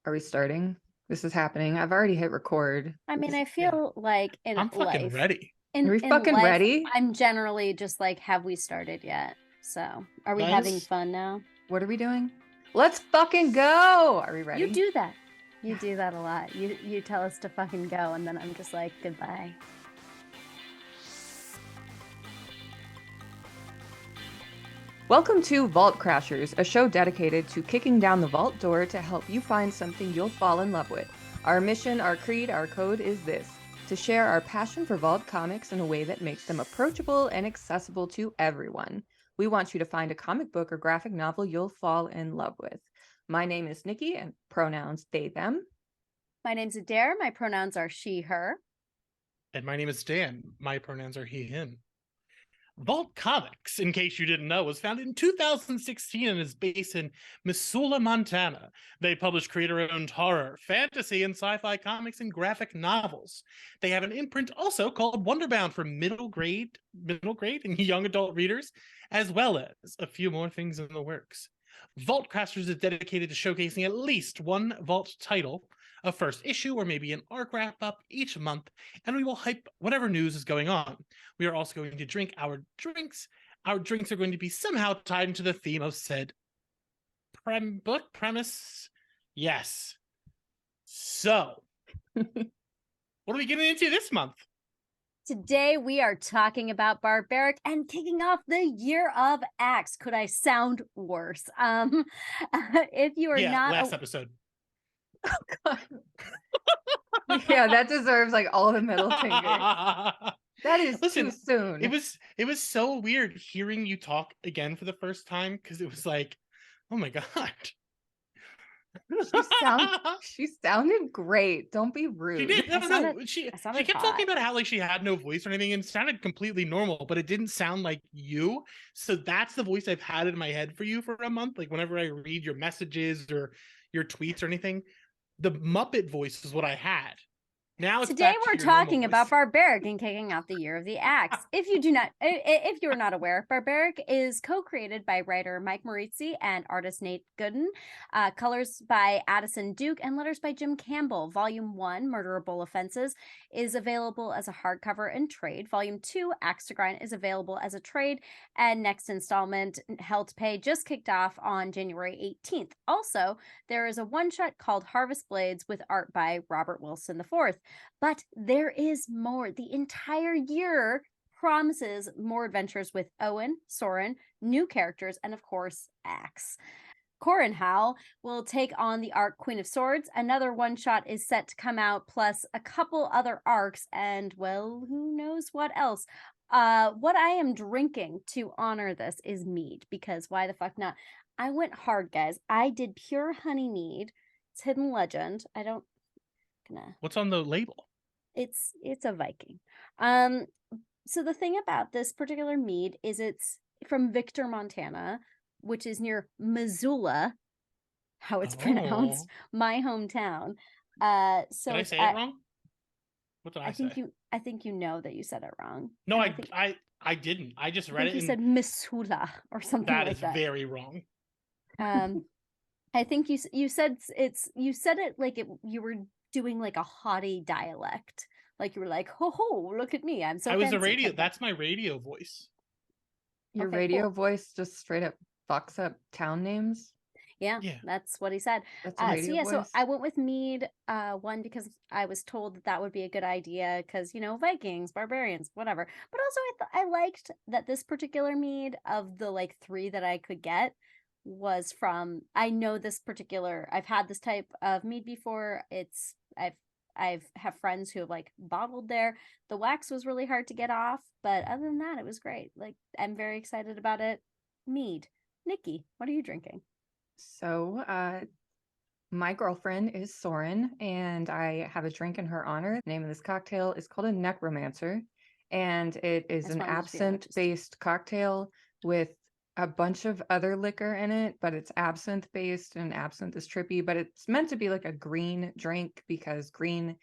Are we starting? This is happening. I've already hit record. I mean, I feel like in I'm fucking life, ready. Are we in fucking life, ready? I'm generally just like, have we started yet? So, are we having Guys? fun now? What are we doing? Let's fucking go! Are we ready? You do that. You do that a lot. You tell us to fucking go, and then I'm just like, goodbye. Welcome to VaultCrashers, a show dedicated to kicking down the vault door to help you find something you'll fall in love with. Our mission, our creed, our code is this: to share our passion for Vault comics in a way that makes them approachable and accessible to everyone. We want you to find a comic book or graphic novel you'll fall in love with. My name is Nikki, and pronouns they, them. My name's Adair. My pronouns are she, her. And my name is Dan. My pronouns are he, him. Vault Comics, in case you didn't know, was founded in 2016 and is based in Missoula, Montana. They publish creator-owned horror, fantasy, and sci-fi comics and graphic novels. They have an imprint also called Wonderbound for middle grade and young adult readers, as well as a few more things in the works. VaultCrashers is dedicated to showcasing at least one Vault title, a first issue, or maybe an arc wrap-up each month, and we will hype whatever news is going on. We are also going to drink our drinks. Our drinks are going to be somehow tied into the theme of said book premise. Yes. So, what are we getting into this month? Today we are talking about Barbaric and kicking off the year of Axe. Could I sound worse? If you are not last episode. Yeah, that deserves like all the middle fingers. That is too soon. It was so weird hearing you talk again for the first time, because it was like, oh my god. She sounded great. Don't be rude. She did. No. She kept talking about how like she had no voice or anything, and it sounded completely normal, but it didn't sound like you. So that's the voice I've had in my head for you for a month. Like whenever I read your messages or your tweets or anything, the Muppet voice is what I had. Now today we're talking about Barbaric and kicking off the year of the Axe. If you are not aware, Barbaric is co-created by writer Mike Moreci and artist Nate Gooden, colors by Addison Duke, and letters by Jim Campbell. Volume 1, Murderable Offenses, is available as a hardcover and trade. Volume 2, Axe to Grind, is available as a trade, and next installment, Hell to Pay, just kicked off on January 18th. Also, there is a one-shot called Harvest Blades with art by Robert Wilson IV. But there is more. The entire year promises more adventures with Owen, Soren, new characters, and of course, Axe. Corin Howell will take on the arc Queen of Swords. Another one-shot is set to come out, plus a couple other arcs, and, well, who knows what else. What I am drinking to honor this is mead, because why the fuck not? I went hard, guys. I did pure honey mead. It's Hidden Legend. What's on the label? It's a Viking. So the thing about this particular mead is it's from Victor, Montana, which is near Missoula, how it's pronounced, my hometown. So did I say it wrong? What did I say? I think you know that you said it wrong. No, I didn't. I just read it. You said Missoula or something like that. That is very wrong. I think you said it like you were doing like a haughty dialect, like you were like, ho, look at me, I'm so fancy. I was a radio. That's my radio voice. Your radio voice just straight up fucks up town names. Yeah, that's what he said. That's a radio voice. So I went with mead, one, because I was told that would be a good idea, because Vikings, barbarians, whatever. But also I liked that this particular mead, of the like 3 that I could get, was from, I know this particular, I've had this type of mead before. I've have friends who have like bottled there. The wax was really hard to get off, but other than that, it was great. Like, I'm very excited about it. Mead. Nikki, what are you drinking? So, my girlfriend is Soren, and I have a drink in her honor. The name of this cocktail is called a Necromancer, and it is an absinthe-based cocktail with a bunch of other liquor in it, but it's absinthe based, and absinthe is trippy, but it's meant to be like a green drink because green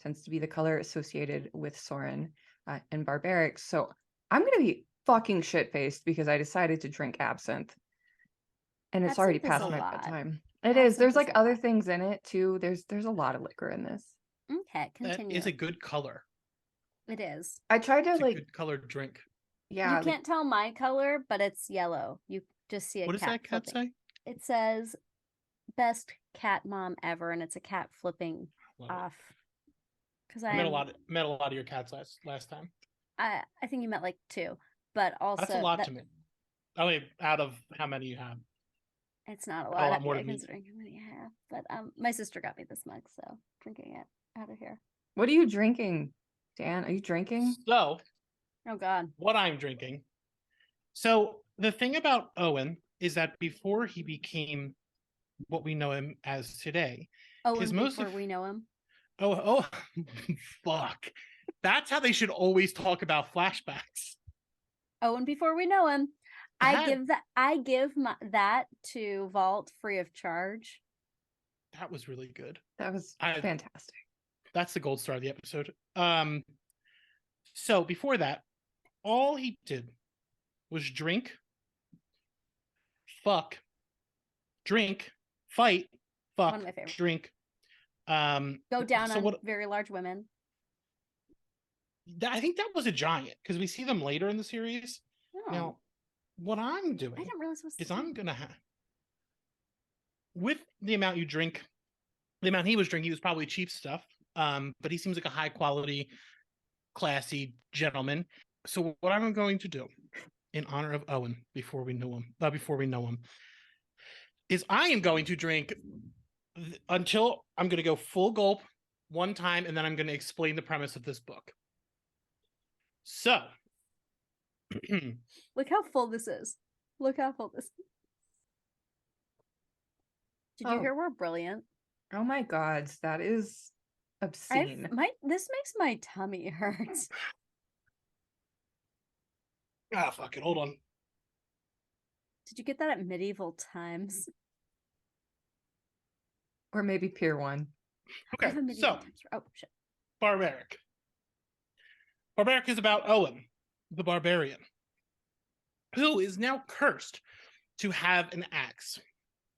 tends to be the color associated with Soren and Barbaric. So I'm going to be fucking shit faced because I decided to drink absinthe, and it's already past my bedtime. It is. There's like other things in it too. There's a lot of liquor in this. Okay, continue. That is a good color. It is. I tried to It's a like good colored drink. Yeah. You can't tell my color, but it's yellow. You just see a cat. What does that cat say? It says best cat mom ever, and it's a cat flipping off. Because I met a lot of your cats last time. I think you met like 2, but also that's a lot to me. I mean, out of how many you have? It's not a lot more than considering how many I have. But my sister got me this mug, so drinking it out of here. What are you drinking, Dan? Are you drinking? So, oh God, what I'm drinking. So the thing about Owen is that before he became what we know him as today, we know him. Oh, fuck! That's how they should always talk about flashbacks. Owen before we know him. I give that to Vault free of charge. That was really good. That was fantastic. That's the gold star of the episode. So before that, all he did was drink, fuck, drink, fight, fuck, one of my favorites. Drink. Go down on very large women. I think that was a giant because we see them later in the series. Oh. Now, what I'm doing I'm gonna have with the amount you drink, the amount he was drinking was probably cheap stuff. But he seems like a high quality, classy gentleman. So what I'm going to do in honor of Owen before we know him, is I am going to drink until I'm going to go full gulp one time, and then I'm going to explain the premise of this book. So, look how full this is. Look how full this is. Did you hear we're brilliant? Oh my God, that is obscene. This makes my tummy hurt. Ah, fuck it. Hold on. Did you get that at medieval times? Or maybe Pier 1. Okay, so shit. Barbaric. Barbaric is about Owen, the barbarian, who is now cursed to have an axe.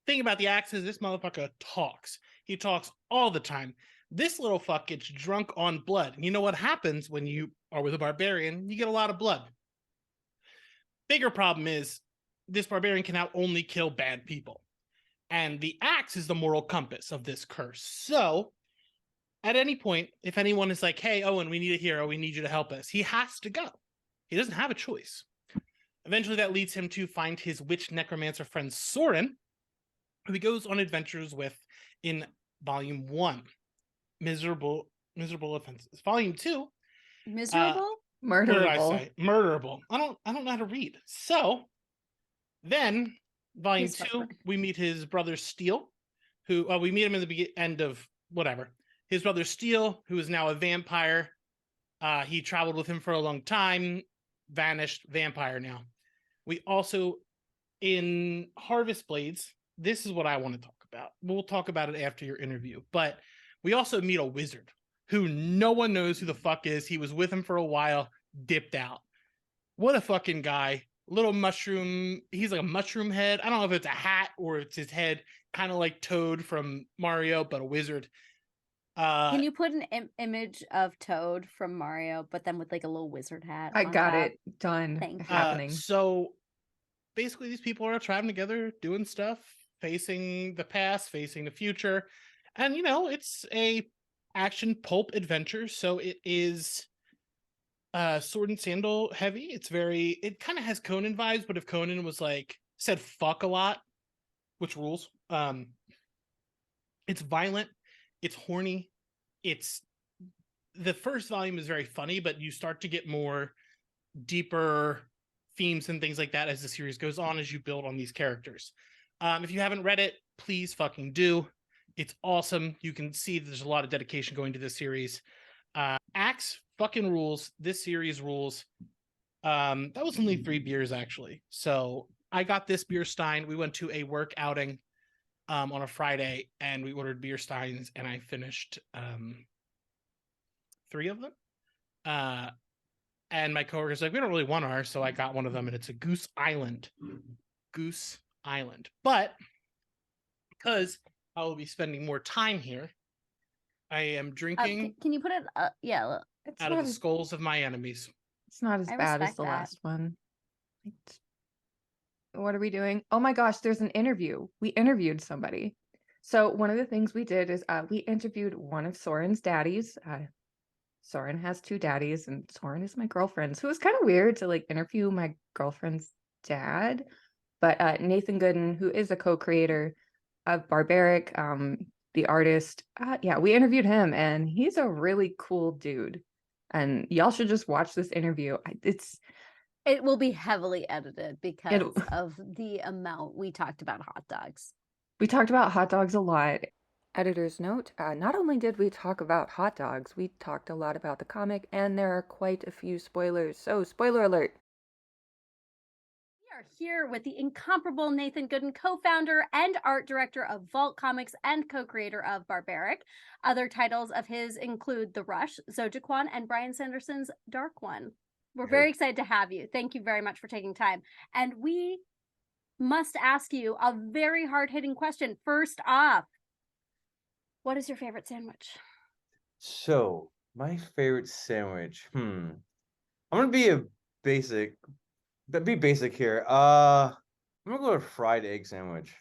Thing about the axe is this motherfucker talks. He talks all the time. This little fuck gets drunk on blood. And you know what happens when you are with a barbarian? You get a lot of blood. Bigger problem is this barbarian can now only kill bad people. And the axe is the moral compass of this curse. So, at any point, if anyone is like, hey, Owen, we need a hero, we need you to help us, he has to go. He doesn't have a choice. Eventually, that leads him to find his witch necromancer friend Soren, who he goes on adventures with in Volume 1, Murderable Offenses. Volume 2, Miserable? Murderable. Murderable. I don't know how to read. So, then, Volume 2, we meet his brother Steele, who we meet him in the end of whatever. His brother Steele, who is now a vampire. He traveled with him for a long time, vanished, vampire now. We also, in Harvest Blades, this is what I want to talk about. We'll talk about it after your interview. But we also meet a wizard who no one knows who the fuck is. He was with him for a while, dipped out. What a fucking guy. Little mushroom. He's like a mushroom head. I don't know if it's a hat or it's his head, kind of like Toad from Mario, but a wizard. Can you put an image of Toad from Mario, but then with like a little wizard hat? I got it done. Happening. So basically, these people are traveling together, doing stuff, facing the past, facing the future, and it's a action pulp adventure. So it is sword and sandal heavy. It kind of has Conan vibes, but if Conan was said fuck a lot, which rules. It's violent. It's horny. The first volume is very funny, but you start to get more deeper themes and things like that as the series goes on, as you build on these characters. If you haven't read it, please fucking do. It's awesome. You can see there's a lot of dedication going to this series. Axe fucking rules. This series rules. That was only 3 beers, actually. So I got this beer stein. We went to a work outing on a Friday, and we ordered beer steins, and I finished 3 of them. And my coworker's like, we don't really want ours, so I got one of them, and it's a Goose Island. Goose Island. But because I will be spending more time here, I am drinking Can you put it? Yeah, It's out not of the as, skulls of my enemies. it's not as I bad as respect the that. last one. What are we doing? Oh my gosh, there's an interview. We interviewed somebody. So one of the things we did is we interviewed one of Soren's daddies. Soren has 2 daddies, and Soren is my girlfriend. So it was kind of weird to like interview my girlfriend's dad. But Nathan Gooden, who is a co-creator of Barbaric, the artist, yeah, we interviewed him, and he's a really cool dude. And y'all should just watch this interview. it will be heavily edited because It'll- of the amount we talked about hot dogs. We talked about hot dogs a lot. Editor's note, not only did we talk about hot dogs, we talked a lot about the comic, and there are quite a few spoilers. So, spoiler alert. We are here with the incomparable Nathan Gooden, co-founder and art director of Vault Comics and co-creator of Barbaric. Other titles of his include The Rush, Zojiquan, and Brian Sanderson's Dark One. We're very excited to have you. Thank you very much for taking time. And we must ask you a very hard-hitting question. First off, what is your favorite sandwich? So, my favorite sandwich. I'm gonna be basic here. I'm gonna go with fried egg sandwich.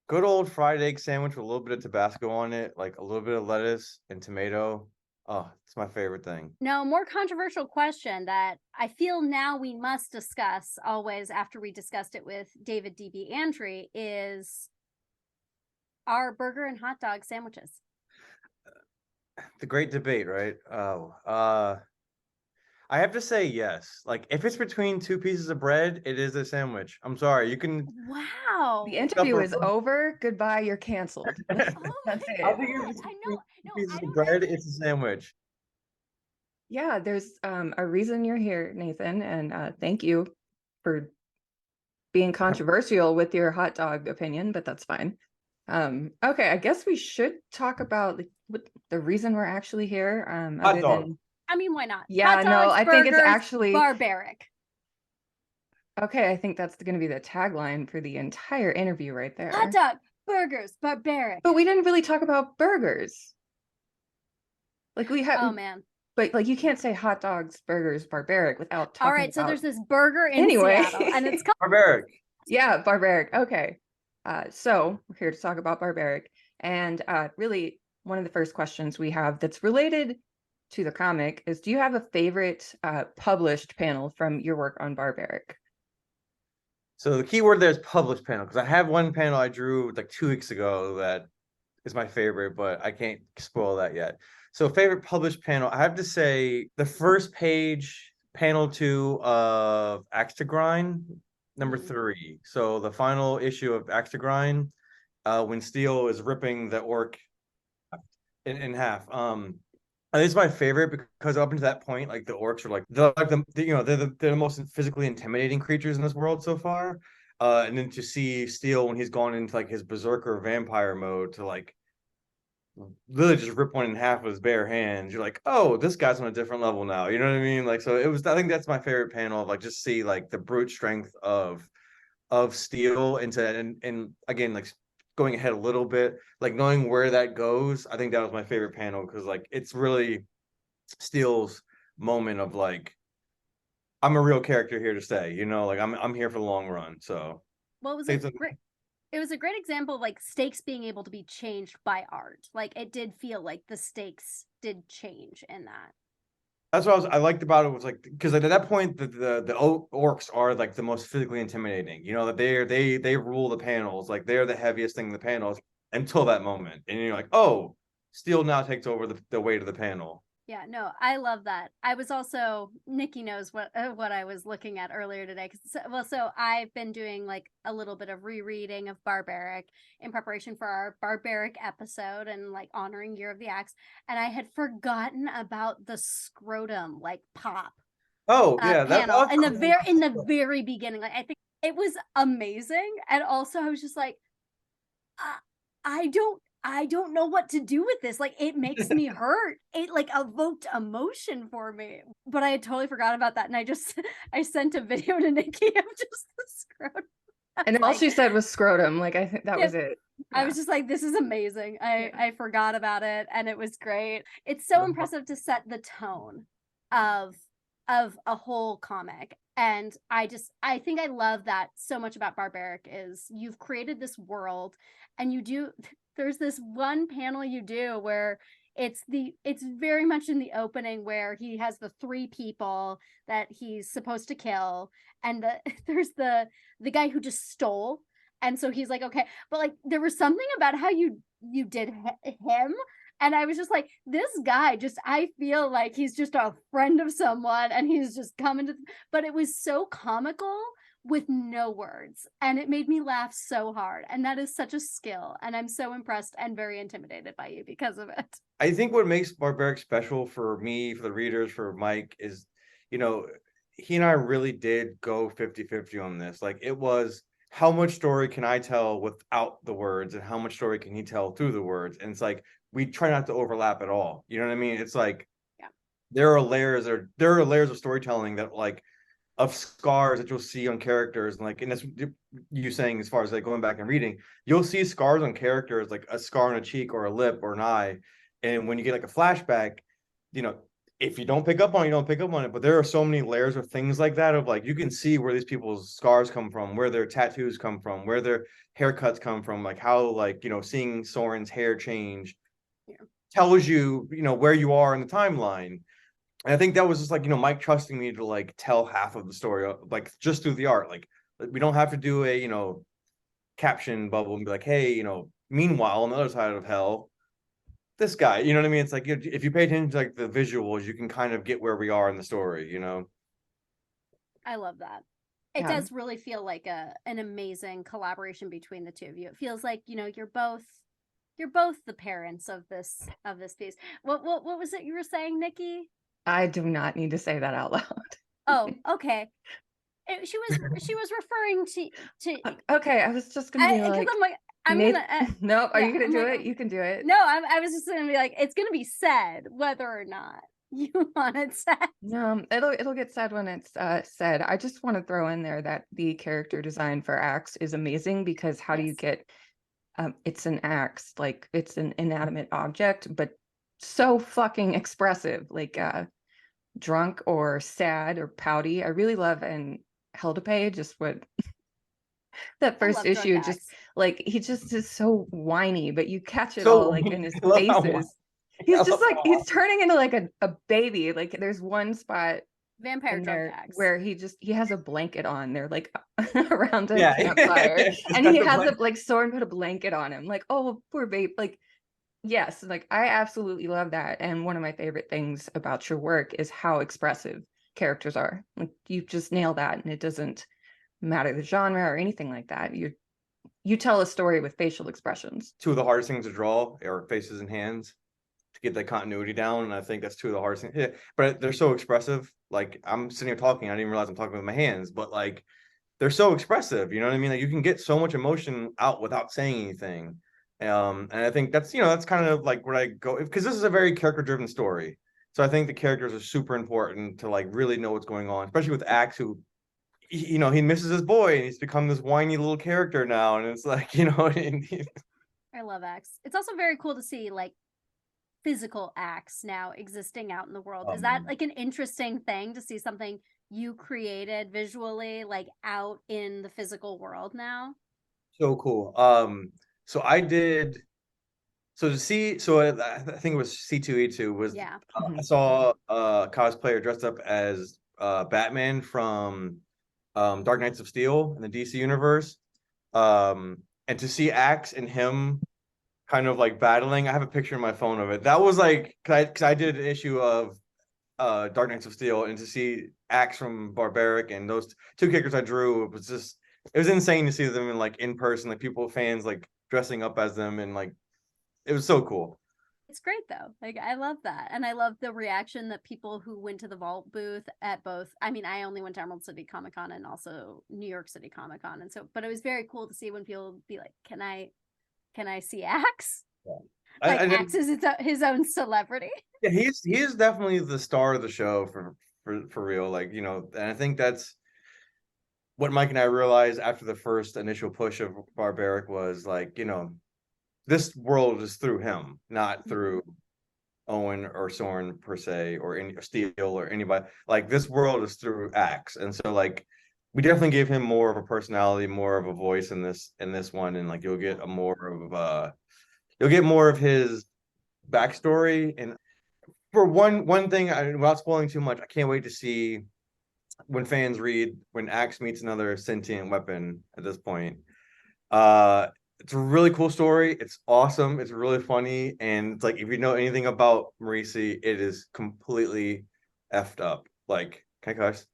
Good old fried egg sandwich with a little bit of Tabasco on it, like a little bit of lettuce and tomato. Oh, it's my favorite thing. Now, a more controversial question that I feel now we must discuss always after we discussed it with David D.B. Andry is, are burger and hot dog sandwiches? The great debate, right? I have to say yes. Like, if it's between 2 pieces of bread, it is a sandwich. I'm sorry. You can. Wow. The interview is over. Goodbye. You're canceled. Oh That's my it. I think if gosh, it's I between know. 2 No, pieces I of don't bread, actually. it's a sandwich. Yeah, there's a reason you're here, Nathan, and thank you for being controversial with your hot dog opinion, but that's fine. Okay, I guess we should talk about what the reason we're actually here. Hot Other dog. than I mean, why not? Yeah, Hot no, dogs, I think it's burgers, actually Barbaric. okay. I think that's going to be the tagline for the entire interview right there. Hot dog, burgers, Barbaric. But we didn't really talk about burgers. Like we have, Oh man. but like you can't say hot dogs, burgers, Barbaric without talking All right, so about. there's this burger in Anyway. Seattle, and it's called Barbaric. Yeah, Barbaric. Okay. So we're here to talk about Barbaric. And really, one of the first questions we have that's related to the comic is, do you have a favorite published panel from your work on Barbaric? So the key word there is published panel, because I have one panel I drew like 2 weeks ago that is my favorite, but I can't spoil that yet. So favorite published panel, I have to say the first page, panel 2 of Axe to Grind, number 3. So the final issue of Axe to Grind, when Steel is ripping the orc in half. It's my favorite because up until that point, like the orcs are they're the most physically intimidating creatures in this world so far. And then to see Steel when he's gone into like his berserker vampire mode to like literally just rip one in half with his bare hands, you're like, oh, this guy's on a different level now. You know what I mean? Like, so it was. I think that's my favorite panel of like just see like the brute strength of Steel and again like going ahead a little bit, like knowing where that goes. I think that was my favorite panel because like it's really Steel's moment of like, I'm a real character here to stay, you know, like I'm here for the long run. So well, it was a great example of like stakes being able to be changed by art. Like it did feel like the stakes did change in that. That's what I liked about it was like, because at that point the orcs are like the most physically intimidating, you know, that they rule the panels, like they're the heaviest thing in the panels until that moment, and you're like, oh, Steel now takes over the weight of the panel. Yeah, no, I love that. I was also, Nikki knows what I was looking at earlier today. So I've been doing like a little bit of rereading of Barbaric in preparation for our Barbaric episode and like honoring Year of the Axe. And I had forgotten about the scrotum like pop. Oh yeah, panel in the very beginning. Like I think it was amazing, and also I was just like, I don't know what to do with this. Like, it makes me hurt. It like evoked emotion for me, but I had totally forgot about that. And I sent a video to Nikki of just the scrotum. And all she said was scrotum. Like, I think that was it. I was just like, this is amazing. I forgot about it, and it was great. It's so impressive to set the tone of a whole comic. And I think I love that so much about Barbaric is you've created this world, and there's this one panel you do where it's very much in the opening where he has the 3 people that he's supposed to kill, and there's the guy who just stole. And so he's like, okay, but like there was something about how you did him, and I was just like, this guy I feel like he's just a friend of someone, and he's just coming to, but it was so comical with no words, and it made me laugh so hard, and that is such a skill, and I'm so impressed and very intimidated by you because of it. I think what makes Barbaric special for me, for the readers, for Mike is, he and I really did go 50-50 on this. Like, it was, how much story can I tell without the words, and how much story can he tell through the words? And it's like, we try not to overlap at all. You know what I mean? It's like, there are layers of storytelling that, like, of scars that you'll see on characters, and like, and that's you saying, as far as like going back and reading, you'll see scars on characters, like a scar on a cheek or a lip or an eye. And when you get like a flashback, if you don't pick up on it, you don't pick up on it. But there are so many layers of things like that, of like, you can see where these people's scars come from, where their tattoos come from, where their haircuts come from, like how, like, seeing Soren's hair change tells you, where you are in the timeline. And I think that was just like, Mike trusting me to like tell half of the story, like just through the art. Like, we don't have to do a, caption bubble and be like, hey, meanwhile, on the other side of hell, this guy, you know what I mean? It's like, if you pay attention to like the visuals, you can kind of get where we are in the story, I love that. It does really feel like an amazing collaboration between the two of you. It feels like, you're both the parents of this piece. What was it you were saying, Nikki? I do not need to say that out loud. Oh, okay. She was referring to okay, I was just gonna be like, I'm like, no, are you gonna do it? You can do it. No, I was just gonna be like, it's gonna be said whether or not you want it said. No, it'll get said when it's said. I just want to throw in there that the character design for Axe is amazing, because how do you get it's an axe, like it's an inanimate object, but so fucking expressive, like drunk or sad or pouty. I really love, and Hell to Pay just what that first issue, just like, he just is so whiny, but you catch it all like in his faces. He's just like, he's turning into like a baby. Like, there's one spot vampire drunk Axe where he has a blanket on. They're like around a campfire, and he has like Soren put a blanket on him. Like, oh, poor babe. Like, yes, like I absolutely love that. And one of my favorite things about your work is how expressive characters are. Like, you just nail that, and it doesn't matter the genre or anything like that. You tell a story with facial expressions. 2 of the hardest things to draw are faces and hands, to get the continuity down, and I think that's 2 of the hardest things. Yeah, but they're so expressive. Like, I'm sitting here talking, I didn't even realize I'm talking with my hands, but like, they're so expressive. You know what I mean? Like, you can get so much emotion out without saying anything. And I think that's that's kind of like where I go, because this is a very character-driven story. So I think the characters are super important to like really know what's going on, especially with Axe, who he misses his boy, and he's become this whiny little character now, and it's like, I love Axe. It's also very cool to see like physical Axe now existing out in the world. Is that like an interesting thing to see something you created visually like out in the physical world now? So cool. So I did. So I think it was C2E2 was. Yeah. I saw a cosplayer dressed up as Batman from Dark Knights of Steel in the DC universe. And to see Axe and him kind of like battling, I have a picture in my phone of it. That was like, because I did an issue of Dark Knights of Steel, and to see Axe from Barbaric and those 2 characters I drew, it was insane to see them in person, like fans like dressing up as them, and like, it was so cool. It's great though. Like, I love that. And I love the reaction that people who went to the Vault booth at both, I mean, I only went to Emerald City Comic Con and also New York City Comic Con. And so, but it was very cool to see when people be like, can I see Axe? Yeah. Like, Axe is his own celebrity. Yeah, he is definitely the star of the show for real. Like, and I think that's what Mike and I realized after the first initial push of Barbaric was like, this world is through him, not through Owen or Soren per se, or any Steel or anybody. Like, this world is through Axe, and so like we definitely gave him more of a personality, more of a voice in this one, and like you'll get more of his backstory. And for one thing, without spoiling too much, I can't wait to see when fans read when Axe meets another sentient weapon at this point. It's a really cool story. It's awesome. It's really funny. And it's like, if you know anything about Moreci, it is completely effed up. Like, can I cuss?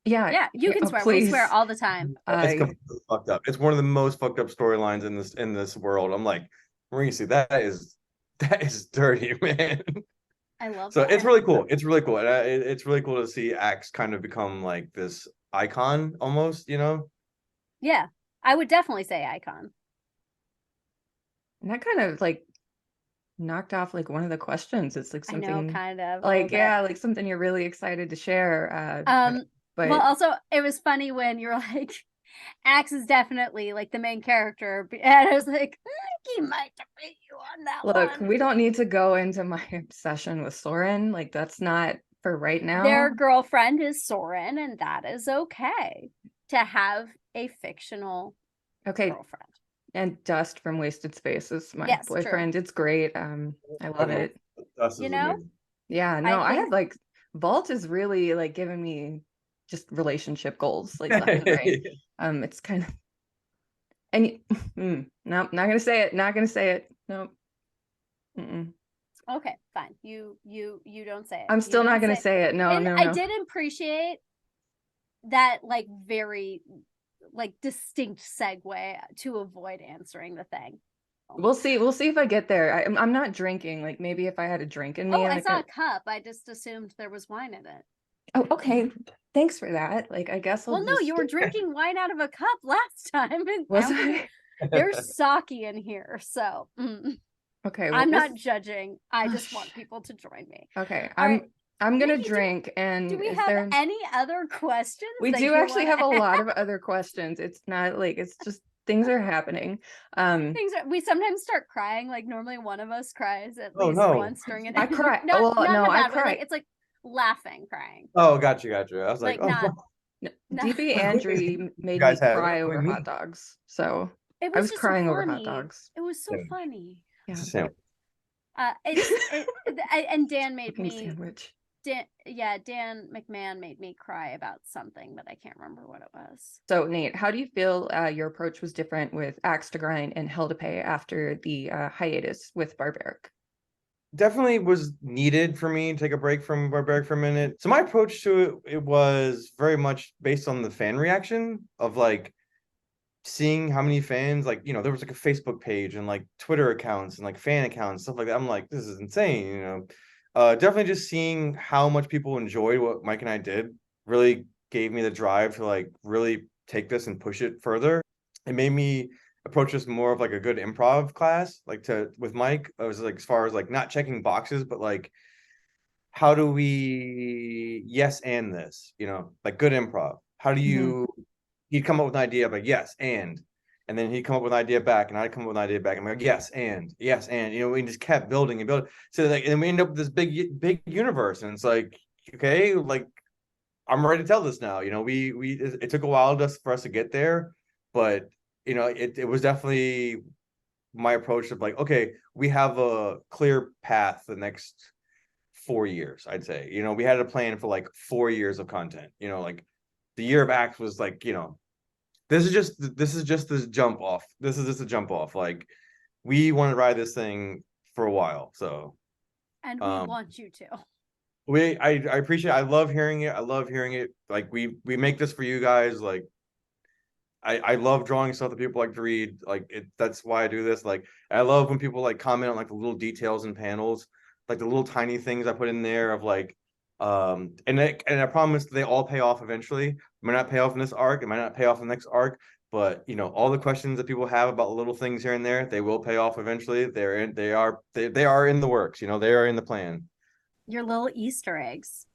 Yeah, you can swear. We swear all the time. It's completely fucked up. It's one of the most fucked up storylines in this world. I'm like, Moreci, that is dirty, man. I love so that. It's really cool. It's really cool. And it's really cool to see Axe kind of become like this icon almost, Yeah, I would definitely say icon. And that kind of like knocked off like one of the questions. It's like something, I know, kind of like, yeah, like something you're really excited to share. But well, also it was funny when you're like, Axe is definitely like the main character, and I was like, he might debate you on that look, one. we don't need to go into my obsession with Soren. Like, that's not for right now. Their girlfriend is Soren, and that is okay to have a fictional girlfriend. And Dust from Wasted Space is my boyfriend. True. It's great. I love it. Dust is amazing. Yeah, no, I have like Vault is really like giving me just relationship goals, like left and right. It's kind of, and no, not gonna say it. Not gonna say it. Nope. Okay, fine. You don't say it. I'm still not gonna say it. No, and no. I did appreciate that, like, very like distinct segue to avoid answering the thing. We'll see if I get there. I'm not drinking. Like, maybe if I had a drink in me. I saw a cup. I just assumed there was wine in it. Oh, okay. Thanks for that. Like, I guess no, you were drinking wine out of a cup last time. Was I? There's sake in here, so okay. Well, I'm not judging. I just want people to join me. Okay. I'm gonna drink. And do we have any other questions? We do actually have a lot of other questions. It's not like, it's just things are happening. We sometimes start crying. Like, normally one of us cries at least once during an. I cry. I cry. Like, it's like laughing, crying. Oh, got you. I was like, DB Andrew made me cry over hot dogs. So I was crying over hot dogs. It was so funny. Yeah. And Dan made me sandwich. Dan McMahon made me cry about something, but I can't remember what it was. So Nate, how do you feel your approach was different with Axe to Grind and Hell to Pay after the hiatus with Barbaric? Definitely was needed for me to take a break from Barbaric for a minute. So my approach to it was very much based on the fan reaction of like seeing how many fans, like, there was like a Facebook page and like Twitter accounts and like fan accounts, stuff like that. I'm like, this is insane, definitely just seeing how much people enjoyed what Mike and I did really gave me the drive to like really take this and push it further. It made me approach this more of like a good improv class, like with Mike. I was like, as far as like not checking boxes, but like, how do we yes and this, like good improv. How do you he'd come up with an idea like yes and then he'd come up with an idea back and I'd come up with an idea back. I'm like, yes and we just kept building and building. So like, and we end up with this big universe, and it's like, okay, like I'm ready to tell this now. It took a while for us to get there, but it was definitely my approach of like, okay, we have a clear path the next 4 years, I'd say. We had a plan for like 4 years of content. Like the year of Axe was like, this is just this jump off. This is just a jump off. Like, we want to ride this thing for a while. So, and we want you to. I appreciate it. I love hearing it. Like, we make this for you guys. Like, I love drawing stuff that people like to read. Like, that's why I do this. Like, I love when people like comment on like the little details in panels, like the little tiny things I put in there of like, and I promise they all pay off eventually. It might not pay off in this arc, it might not pay off in the next arc, but all the questions that people have about little things here and there, they will pay off eventually. They are in the works. They are in the plan. Your little Easter eggs.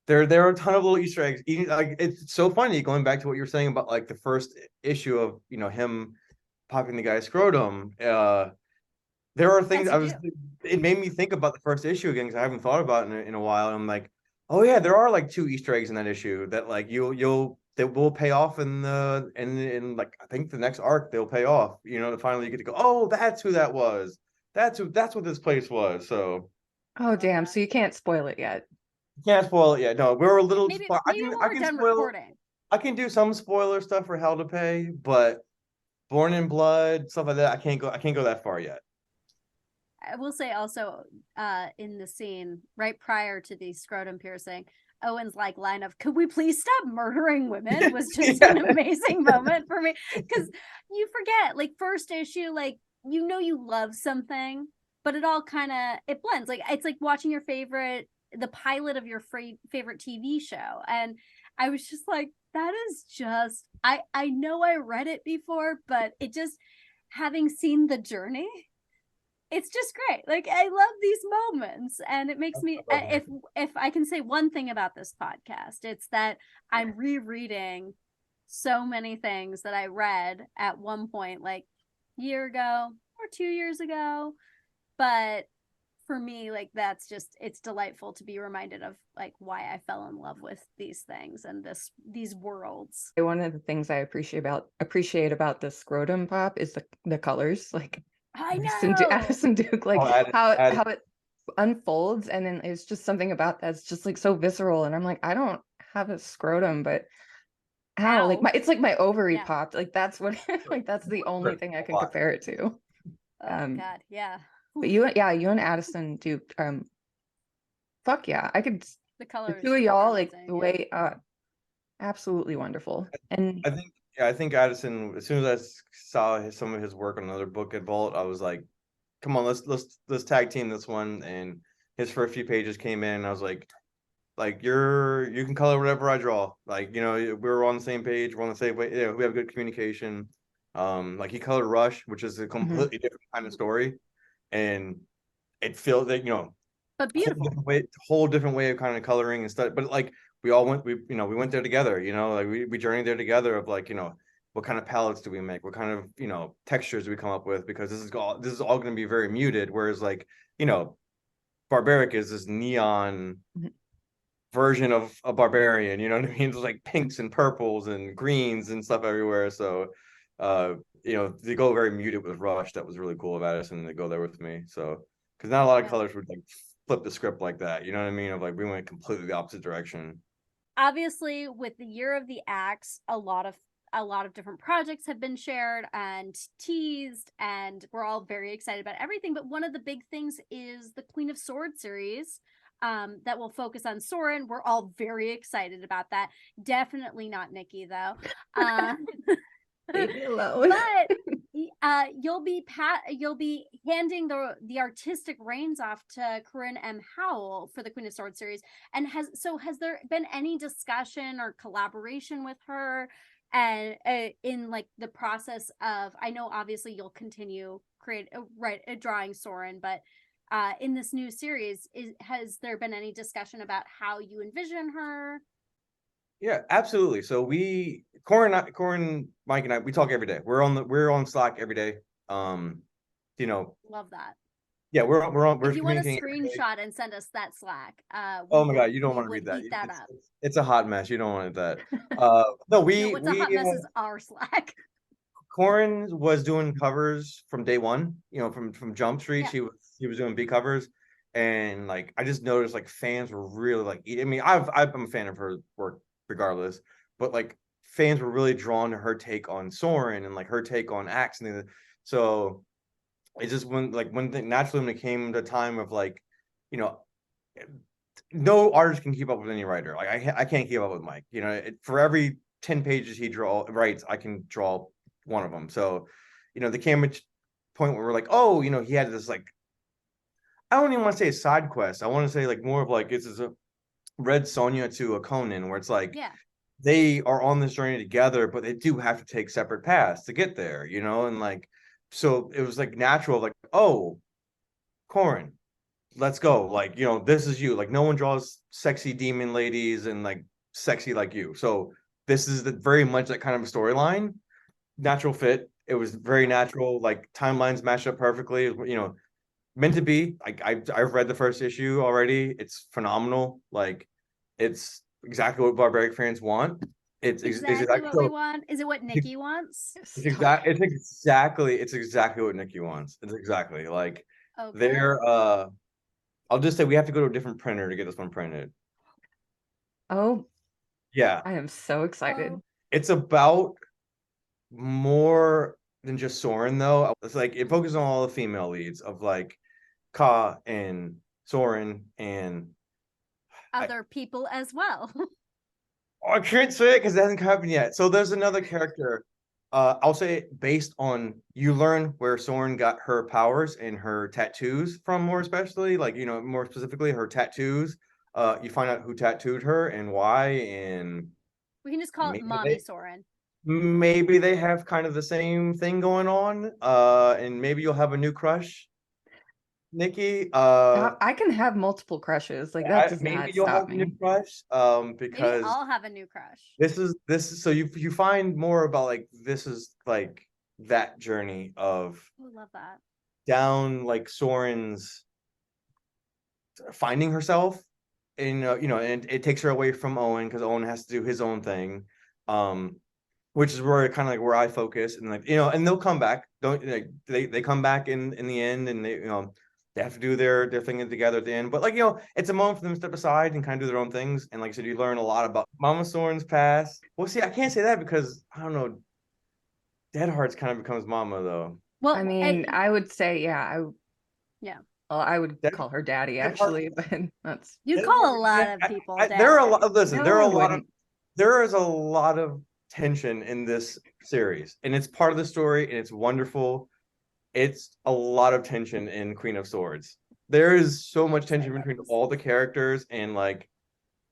There are a ton of little Easter eggs. Like, it's so funny going back to what you were saying about like the first issue of, you know, him popping the guy's scrotum. There are things it made me think about the first issue again, because I haven't thought about it in a while. And I'm like, oh yeah, there are like 2 Easter eggs in that issue that like that will pay off in like I think the next arc they'll pay off. You know, finally you get to go, oh, that's who that was. That's what this place was. So Oh damn! So you can't spoil it yet. can't spoil it yet. No, we're a little. Maybe I when can we're done spoil. recording. I can do some spoiler stuff for Hell to Pay, but Born in Blood, stuff like that, I can't go that far yet. I will say also, in the scene right prior to the scrotum piercing, Owen's like line of "Could we please stop murdering women?" was just an amazing moment for me, because you forget, like, first issue, like, you know, you love something, but it all kind of it blends. Like, it's like watching the pilot of your favorite TV show, and I was just like, that is just I know I read it before, but it just, having seen the journey, it's just great. Like, I love these moments, and it makes me, if I can say one thing about this podcast, it's that I'm rereading so many things that I read at one point, like a year ago or 2 years ago. But for me, like, that's just, it's delightful to be reminded of like why I fell in love with these things and these worlds. One of the things I appreciate about the scrotum pop is the colors. Like, I know Addison Duke, like how it unfolds, and then it's just something about that's just like so visceral. And I'm like, I don't have a scrotum, but how? Like, it's like my ovary popped. Like, that's what like that's the only thing I can compare it to. Oh God, yeah. But you and Addison Duke, fuck yeah, I could. The colors, the 2 of y'all, like the way, absolutely wonderful. And I think Addison, as soon as I saw some of his work on another book at Vault, I was like, come on, let's tag team this one. And his first few pages came in, and I was like you can color whatever I draw. Like, you know, we're on the same page, we're on the same way. Yeah, we have good communication. Like, he colored Rush, which is a completely different kind of story, and it feels like, you know, but beautiful, whole different way of kind of coloring and stuff. But like, we went there together, you know, like we journeyed there together of like, you know, what kind of palettes do we make? What kind of, you know, textures do we come up with? Because this is all going to be very muted. Whereas, like, you know, Barbaric is this neon version of a barbarian, you know what I mean? It's like pinks and purples and greens and stuff everywhere. So, you know, they go very muted with Rush. That was really cool of Addison to go there with me. So, because not a lot of colors would like flip the script like that, you know what I mean? Of like, we went completely the opposite direction. Obviously, with the Year of the Axe, a lot of different projects have been shared and teased, and we're all very excited about everything. But one of the big things is the Queen of Swords series, that will focus on Soren. We're all very excited about that. Definitely not Nikki, though. Leave me alone. But you'll be handing the artistic reins off to Corin Howell for the Queen of Swords series. And has there been any discussion or collaboration with her, and in like the process of, I know obviously you'll continue drawing Soren, but in this new series, has there been any discussion about how you envision her? Yeah, absolutely. So Corin, Mike, and I, we talk every day. We're on Slack every day. You know, love that. Yeah, we're if you want to screenshot and send us that Slack, oh my God, you don't want to read that. It's a hot mess. You don't want that. No, what's a hot mess is our Slack. Corin was doing covers from day one, you know, from Jump Street. Yeah. He was doing B covers, and like, I just noticed like fans were really like, I mean, I'm a fan of her work regardless, but like, fans were really drawn to her take on Soren and like her take on Axe, and so it just naturally when it came to time of like, you know, no artist can keep up with any writer. Like, I can't keep up with Mike. You know, for every 10 pages he writes, I can draw one of them. So, you know, the camera point where we're like, oh, you know, he had this like, I don't even want to say a side quest. I want to say like more of like, it's a Red Sonja to a Conan, where it's like, they are on this journey together, but they do have to take separate paths to get there, you know? And like, so it was like natural, like, oh, Corin, let's go. Like, this is you. Like, no one draws sexy demon ladies and like sexy like you. So this is very much that kind of a storyline. Natural fit. It was very natural. Like, timelines matched up perfectly. Meant to be. I've read the first issue already. It's phenomenal. Like, it's exactly what Barbaric fans want. It's exactly what we want. Is it what Nikki wants? It's exactly what Nikki wants. It's exactly like they're I'll just say we have to go to a different printer to get this one printed. Oh, yeah. I am so excited. It's about more than just Soren, though. It's like it focuses on all the female leads of like Ka and Soren and other people as well. I can't say it because it hasn't happened yet. So there's another character. I'll say based on you learn where Soren got her powers and her tattoos from, more especially, like, more specifically her tattoos. You find out who tattooed her and why, and we can just call it Mommy Soren. Maybe they have kind of the same thing going on. And maybe you'll have a new crush, Nikki. I can have multiple crushes. Like, that does maybe not you'll stop have a me. new crush. Because maybe I'll have a new crush. This is so you find more about like this is like that journey of love that down like Soren's finding herself, and and it takes her away from Owen because Owen has to do his own thing. Which is where kind of like where I focus, and like and they'll come back. They come back in the end, and they have to do their thing together at the end. But like it's a moment for them to step aside and kind of do their own things. And like I said, you learn a lot about Mama Soren's past. Well, see, I can't say that because I don't know. Dead Hearts kind of becomes Mama though. Well, I mean, I would say yeah. Well, I would call her Daddy actually, but that's you call a lot of people. Daddy. There are a lot. Listen, there is a lot of tension in this series, and it's part of the story, and it's wonderful. It's a lot of tension in Queen of Swords. There is so much tension between all the characters, and like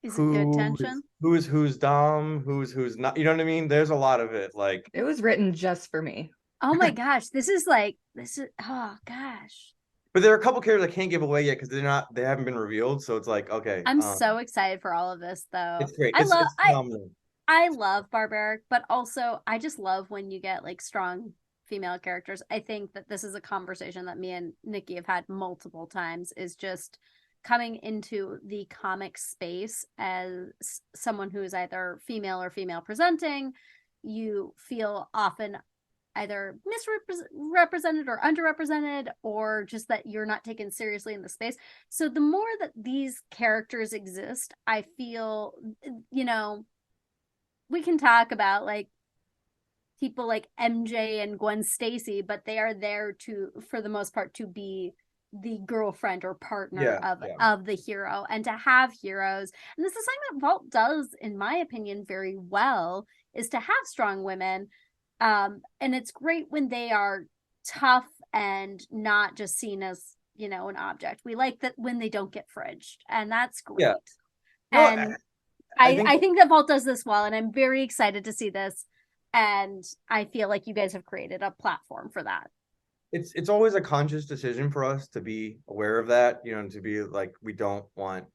who's Dom, who's not. You know what I mean? There's a lot of it. Like, it was written just for me. Oh my gosh, this is oh gosh. But there are a couple characters I can't give away yet because they haven't been revealed. So it's like, okay. I'm so excited for all of this though. It's great. I love Barbaric, but also I just love when you get like strong female characters. I think that this is a conversation that me and Nikki have had multiple times, is just coming into the comic space as someone who is either female or female presenting. You feel often either misrepresented or underrepresented, or just that you're not taken seriously in the space. So the more that these characters exist, I feel, we can talk about like people like MJ and Gwen Stacy, but they are there for the most part, to be the girlfriend or partner of the hero, and to have heroes. And this is something that Vault does, in my opinion, very well, is to have strong women. And it's great when they are tough and not just seen as, an object. We like that when they don't get fridged, and that's great. Yeah. And I think that Vault does this well, and I'm very excited to see this. And I feel like you guys have created a platform for that. It's always a conscious decision for us to be aware of that, to be like, we don't want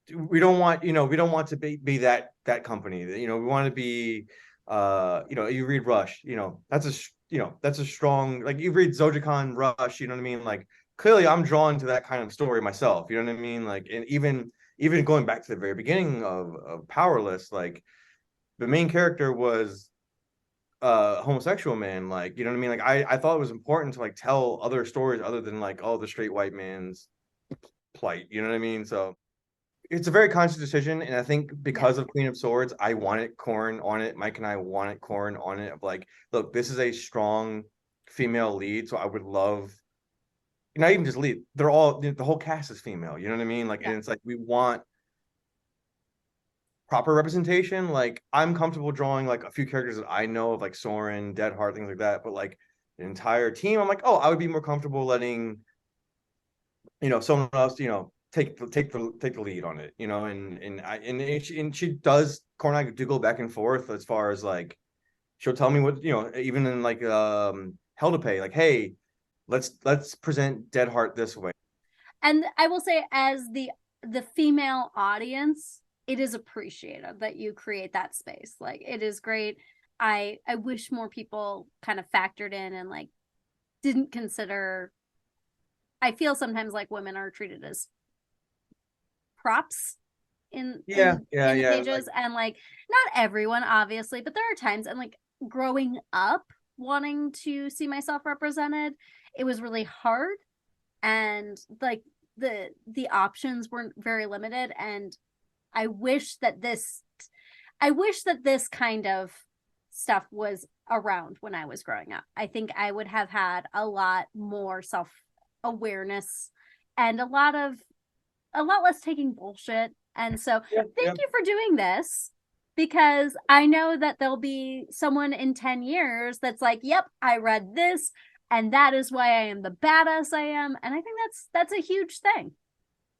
to be that company that, we want to be, you read Rush, that's a strong, like, you read Zojikon Rush, you know what I mean? Like, clearly I'm drawn to that kind of story myself, you know what I mean? Like, and even going back to the very beginning of Powerless, like, the main character was a homosexual man, like, you know what I mean? Like, I thought it was important to like tell other stories other than like, oh, the straight white man's plight, you know what I mean? So it's a very conscious decision, and I think because of Queen of Swords, I wanted Corin on it. Mike and I wanted Corin on it. Of like, look, this is a strong female lead, so I would love, not even just lead. They're all, the whole cast is female. You know what I mean? Like, and it's like, we want proper representation. Like, I'm comfortable drawing like a few characters that I know of, like Soren, Deadheart, things like that. But like the entire team, I'm like, oh, I would be more comfortable letting, someone else, take the lead on it, and she does. Corin and I do go back and forth as far as like, she'll tell me what, even in like Hell to Pay, like, hey, let's present Deadheart this way. And I will say, as the female audience, it is appreciated that you create that space. Like, it is great. I wish more people kind of factored in and like didn't consider. I feel sometimes like women are treated as props in the pages, like, and like not everyone obviously, but there are times, and like growing up wanting to see myself represented, it was really hard, and like the options weren't very limited, and I wish that this kind of stuff was around when I was growing up. I think I would have had a lot more self-awareness and a lot less taking bullshit. And so thank you for doing this, because I know that there'll be someone in 10 years that's like, yep, I read this, and that is why I am the badass I am. And I think that's a huge thing.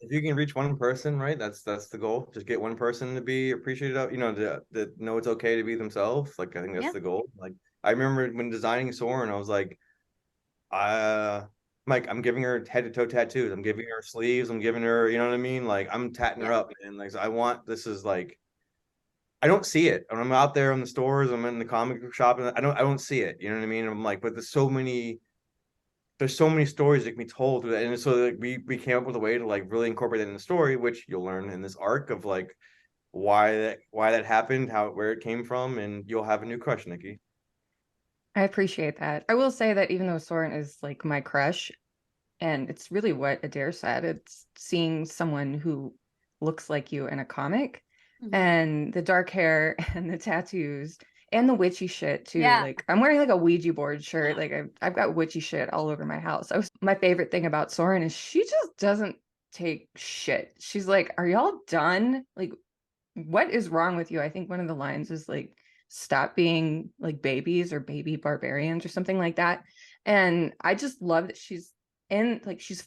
If you can reach one person, right? That's the goal. Just get one person to be appreciated of, to know it's okay to be themselves. Like, I think that's the goal. Like, I remember when designing Soren, I was like, Mike, I'm giving her head to toe tattoos. I'm giving her sleeves. I'm giving her, you know what I mean? Like, I'm tatting her up, and like, this is like, I don't see it. When I'm out there in the stores, I'm in the comic book shop, and I don't see it. You know what I mean? I'm like, but there's so many stories that can be told through that. And so like, we came up with a way to like really incorporate that in the story, which you'll learn in this arc of like why that happened, where it came from, and you'll have a new crush, Nikki. I appreciate that. I will say that even though Soren is like my crush, and it's really what Adair said, it's seeing someone who looks like you in a comic, and the dark hair and the tattoos and the witchy shit too. Like, I'm wearing like a Ouija board shirt. Like, I've got witchy shit all over my house. My favorite thing about Soren is she just doesn't take shit. She's like, are y'all done? Like, what is wrong with you? I think one of the lines is like, stop being like babies or baby barbarians or something like that. And I just love that she's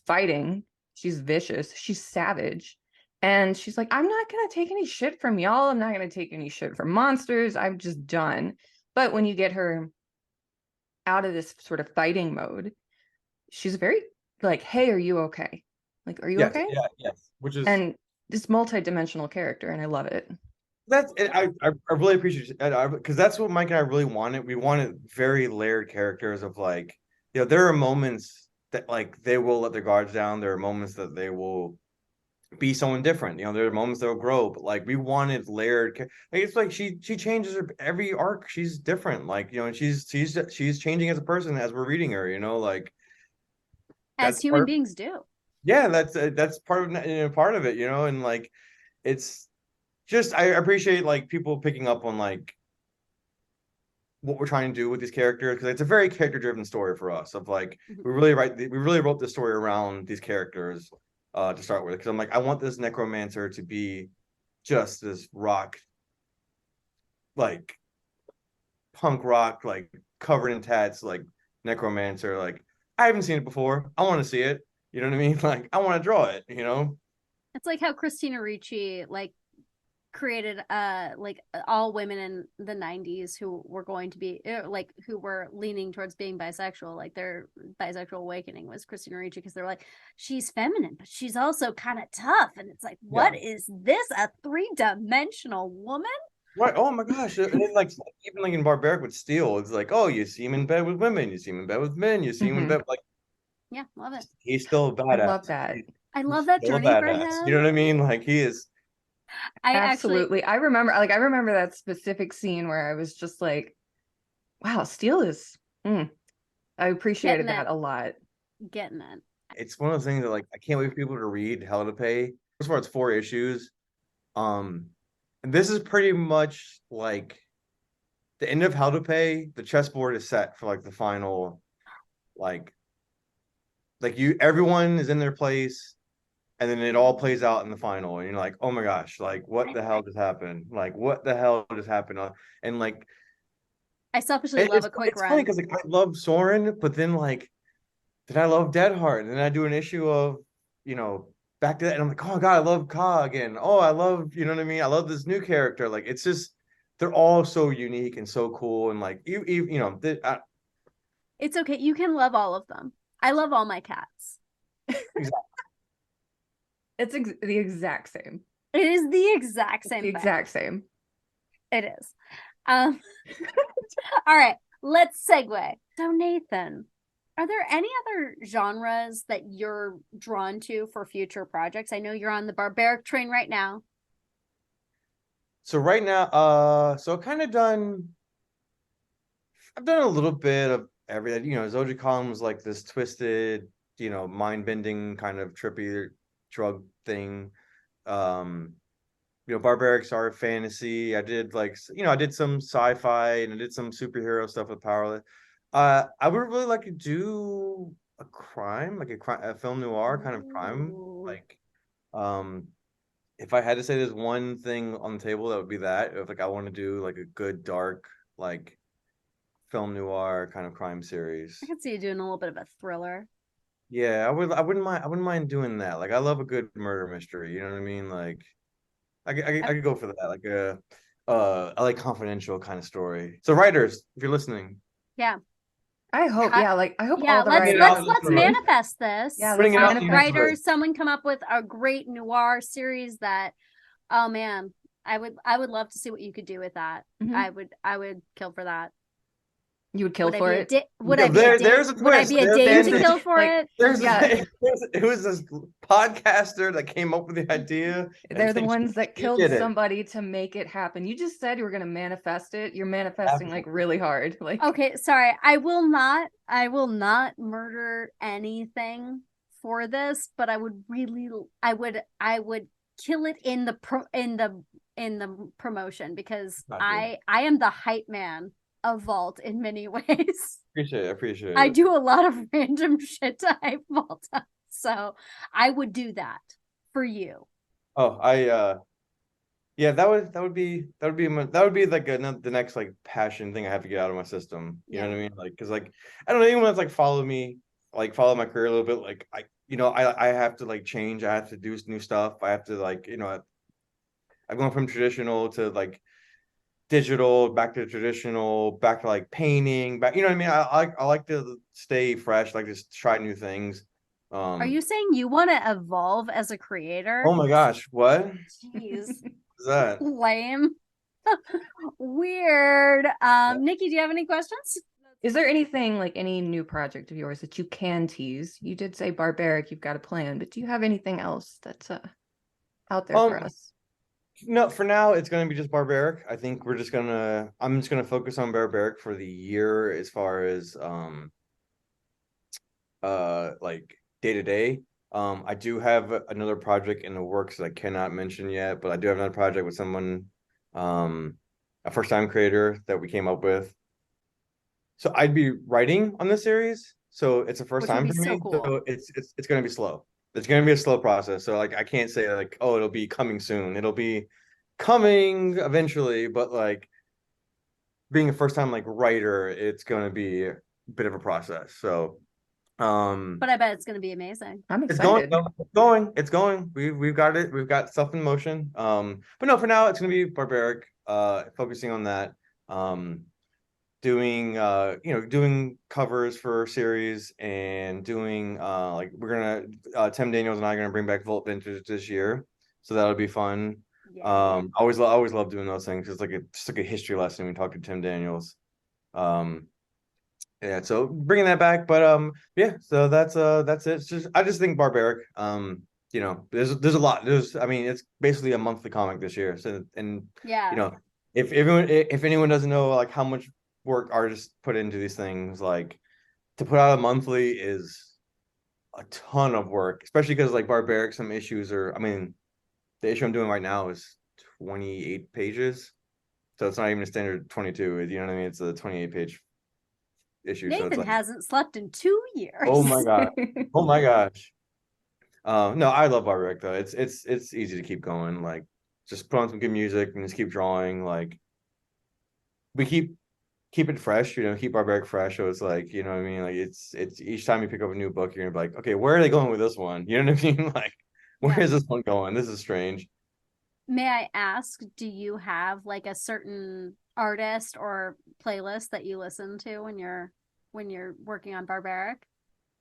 fighting. She's vicious. She's savage. And she's like, I'm not going to take any shit from y'all. I'm not going to take any shit from monsters. I'm just done. But when you get her out of this sort of fighting mode, she's very like, hey, are you okay? Like, are you okay? Yeah, yes. Which is, and this multi-dimensional character, and I love it. That's it. I really appreciate it, because that's what Mike and I really wanted. We wanted very layered characters of like, there are moments that like they will let their guards down. There are moments that they will be someone different. There are moments that will grow, but like we wanted layered. Like, it's like she changes her every arc. She's different. Like, and she's changing as a person as we're reading her. Like, as human beings do. Yeah, that's part of it. And like, it's just, I appreciate like people picking up on like what we're trying to do with these characters, because it's a very character driven story for us. Of like, we really wrote this story around these characters to start with, because I'm like, I want this necromancer to be just this rock, like punk rock, like covered in tats, like necromancer. Like, I haven't seen it before. I want to see it. You know what I mean? Like, I want to draw it. It's like how Christina Ricci like created like all women in the 90s who were going to be like, who were leaning towards being bisexual. Like, their bisexual awakening was Christina Ricci, because they're like, she's feminine but she's also kind of tough, and it's like, what is this, a 3-dimensional woman? Right. Oh my gosh. And then, like, even like in Barbaric with Steel, it's like, oh, you see him in bed with women, you see him in bed with men, you see him in bed, like, yeah, love it. He's still a badass. I love that. I love that journey for him. You know what I mean? Like, he is. Absolutely. I remember that specific scene where I was just like, wow, Steel is I appreciated that a lot. Getting it. It's one of those things that like, I can't wait for people to read Hell to Pay. First of all, it's 4 issues. And this is pretty much like the end of Hell to Pay. The chessboard is set for like the final, like everyone is in their place, and then it all plays out in the final, and you're like, oh my gosh, like, what the hell just happened? Like, what the hell just happened? And like, I selfishly love a quick run. It's funny because like, I love Soren, but then like, did I love Deadheart? And then I do an issue of, back to that, and I'm like, oh my god, I love Ka again. Oh, I love, you know what I mean? I love this new character. Like, it's just, they're all so unique and so cool, and like, it's okay. You can love all of them. I love all my cats. It's the exact same. It is the exact same The thing. exact same. It is. All right, let's segue. So Nathan, are there any other genres that you're drawn to for future projects? I know you're on the barbaric train right now. So right now, so I've done a little bit of everything. Zoji Column was like this twisted, mind-bending kind of trippy drug thing. Barbarics are fantasy. I did I did some sci-fi and I did some superhero stuff with Powerless. I would really like to do a crime, like a film noir kind of crime. Like, if I had to say there's one thing on the table, that would be that. If I want to do like a good dark like film noir kind of crime series. I can see you doing a little bit of a thriller. Yeah, I wouldn't mind doing that. Like, I love a good murder mystery. You know what I mean? Like, I could go for that. Like I like confidential kind of story. So writers, if you're listening. Yeah. I hope, I hope yeah, all the writers. let's manifest this. Yeah, Bring it out. Writers, someone come up with a great noir series that, oh man, I would love to see what you could do with that. Mm-hmm. I would kill for that. You would kill for it? Would I be a Dane to kill for it? It was this podcaster that came up with the idea. They're the ones that killed somebody to make it happen. You just said you were going to manifest it. You're manifesting like really hard. Like, okay, sorry. I will not murder anything for this, but I would kill it in the promotion, because I am the hype man of Vault in many ways. Appreciate it. I do a lot of random shit to hype Vault up, so I would do that for you. Oh, yeah, that would be like the next like passion thing I have to get out of my system. You know what I mean? Like, because like I don't know, anyone that's like follow my career a little bit. Like I have to like change. I have to do new stuff. I have to like I've gone from traditional to like digital, back to traditional, back to like painting, back. You know what I mean? I like to stay fresh, like just try new things. Are you saying you want to evolve as a creator? Oh my gosh, what? Jeez. Is that lame? Weird. Nikki, do you have any questions? Is there anything, like any new project of yours that you can tease? You did say Barbaric, you've got a plan, but do you have anything else that's out there for us? No, for now it's going to be just Barbaric. I think I'm just gonna focus on Barbaric for the year, as far as like day to day. I do have another project in the works that I cannot mention yet, but I do have another project with someone, a first time creator that we came up with. So I'd be writing on this series. So it's a first time for me. Cool. So it's gonna be slow. It's gonna be a slow process. So like I can't say like, oh, it'll be coming soon. It'll be coming eventually, but like being a first time like writer, it's gonna be a bit of a process. So but I bet it's gonna be amazing. I'm excited. It's going. We've got it. We've got stuff in motion. But no, for now it's gonna be Barbaric, focusing on that. Doing doing covers for series, and doing like we're gonna Tim Daniels and I are gonna bring back Vault Vintage this year, so that'll be fun. Yeah. I always love doing those things. It's like just like a history lesson when we talk to Tim Daniels. Yeah, so bringing that back, but yeah, so that's it. I just think Barbaric, there's a lot. It's basically a monthly comic this year. So, and yeah, if anyone doesn't know like how much work artists put into these things, like to put out a monthly is a ton of work, especially because like Barbaric, some issues are, the issue I'm doing right now is 28 pages, so it's not even a standard 22. You know what I mean? It's a 28 page issue. Nathan so it's hasn't slept in 2 years. Oh my god! Oh my gosh! No, I love Barbaric though. It's easy to keep going. Like, just put on some good music and just keep drawing. Like, we keep it fresh. Keep Barbaric fresh. So it's like, you know what I mean? Like, it's each time you pick up a new book, you're gonna be like, okay, where are they going with this one? You know what I mean? Like, where is this one going? This is strange. May I ask, do you have like a certain artist or playlist that you listen to when you're working on Barbaric?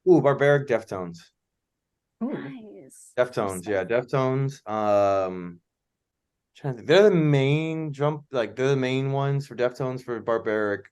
Ooh, Barbaric Deftones. Ooh. Nice. Deftones, yeah, Deftones. Trying to think. They're the main they're the main ones for Deftones for Barbaric.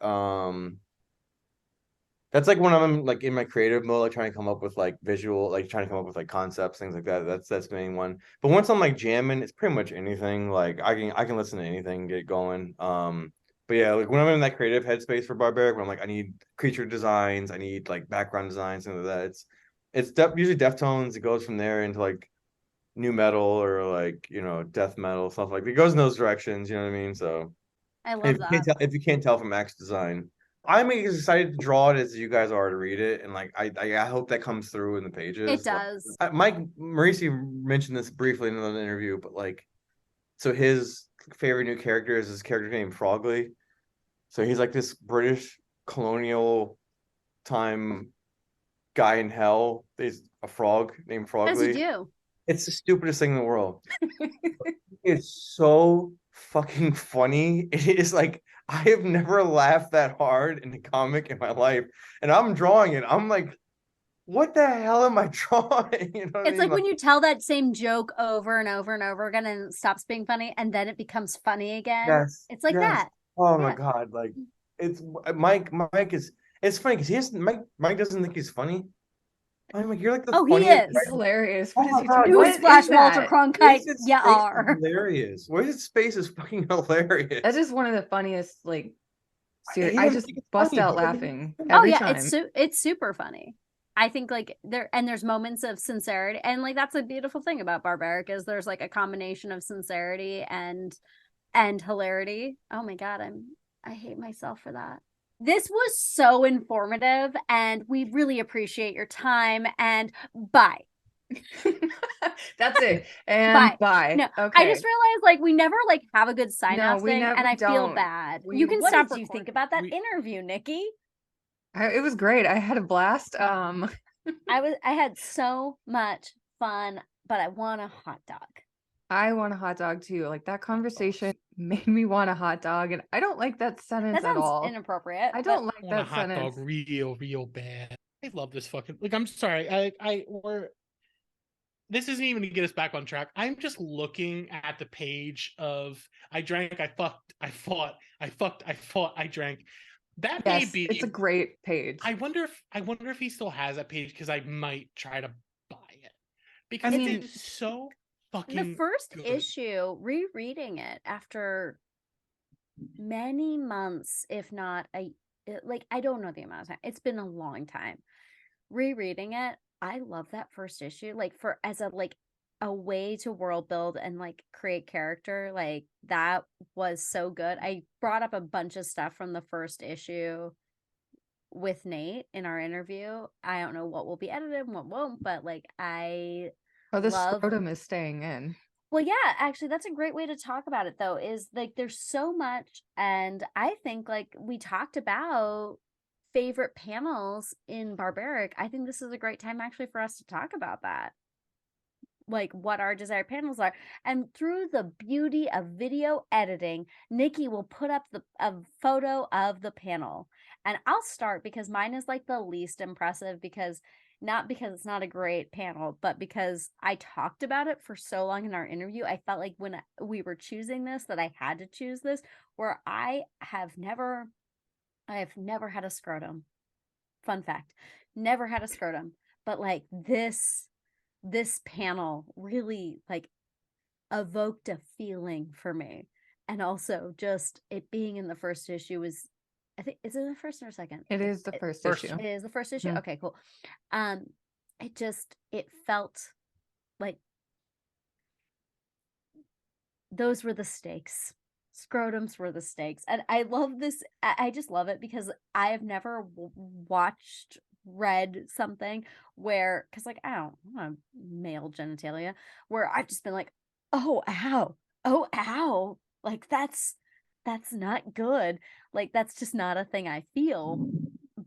That's like when I'm like in my creative mode, like trying to come up with like visual, like trying to come up with like concepts, things like that. That's the main one. But once I'm like jamming, it's pretty much anything. Like I can listen to anything, get going. But yeah, like when I'm in that creative headspace for Barbaric, when I'm like I need creature designs, I need like background designs, things like that. Usually Deftones. It goes from there into like new metal or like death metal stuff like it goes in those directions. You know what I mean? So I love that. if you can't tell from Axe design. I'm as excited to draw it as you guys are to read it, and like I hope that comes through in the pages. It does. Mike Moreci mentioned this briefly in another interview, but like, so his favorite new character is his character named Frogley. So he's like this British colonial time guy in hell. He's a frog named What does he Frogley. do? It's the stupidest thing in the world. It's so fucking funny. It is like I have never laughed that hard in a comic in my life, and I'm drawing it. I'm like, what the hell am I drawing? You know what I It's mean? like when you tell that same joke over and over and over again and it stops being funny and then it becomes funny again. Yes, It's like yes. that. Oh my Yeah. God! Like it's Mike. Mike is. It's funny because he has Mike doesn't think he's funny. I'm like, you're like the Oh, he funniest is. He's hilarious. Oh What my is he God, doing? what What is Newsflash, is Walter that? Cronkite. Where's You space are. hilarious. Where's space is fucking hilarious. That is one of the funniest, like, He I doesn't just think it's bust funny. out He doesn't think laughing it's Oh every yeah, time. it's super funny. I think like there's moments of sincerity, and like that's a beautiful thing about Barbaric is there's like a combination of sincerity and hilarity. Oh my God, I hate myself for that. This was so informative, and we really appreciate your time. And bye. That's it. And bye. No, Okay. I just realized like we never like have a good sign No, off we thing, never and I feel don't. bad. We- You can What stop did you recording. think About that we- interview, Nikki. It was great. I had a blast. I had so much fun, but I want a hot dog. I want a hot dog too. Like that conversation made me want a hot dog, and I don't like that sentence That at sounds all. inappropriate. I don't I like want a that hot sentence. dog real bad. I love this fucking like I'm sorry. This isn't even to get us back on track. I'm just looking at the page of I drank, I fucked, I fought, I fucked, I fought, I drank. That may Yes, be it's a great page. I wonder if he still has that page because I might try to buy it. Because mean, it's so fucking The first good. issue, rereading it after many months, if not like I don't know the amount of time. It's been a long time. Rereading it, I love that first issue. Like as a way to world build and like create character, like that was so good. I brought up a bunch of stuff from the first issue with Nate in our interview. I don't know what will be edited and what won't, but like I the love scrotum is staying in. Well, yeah, actually, that's a great way to talk about it, though, is like there's so much. And I think, like, we talked about favorite panels in Barbaric. I think this is a great time actually for us to talk about that. Like, what our desired panels are. And through the beauty of video editing, Nikki will put up a photo of the panel. And I'll start because mine is like the least impressive not because it's not a great panel, but because I talked about it for so long in our interview. I felt like when we were choosing this, that I had to choose this, where I have never had a scrotum. Fun fact, never had a scrotum, but like this panel really like evoked a feeling for me. And also just it being in the first issue was, I think, is it the first or second? It is the first issue. It is the first issue. Mhm. Okay, cool. It felt like those were the stakes. Scrotums were the stakes. And I love this. I just love it because I have never read something where, because like I don't want male genitalia, where I've just been like, oh ow, like that's not good. Like that's just not a thing I feel.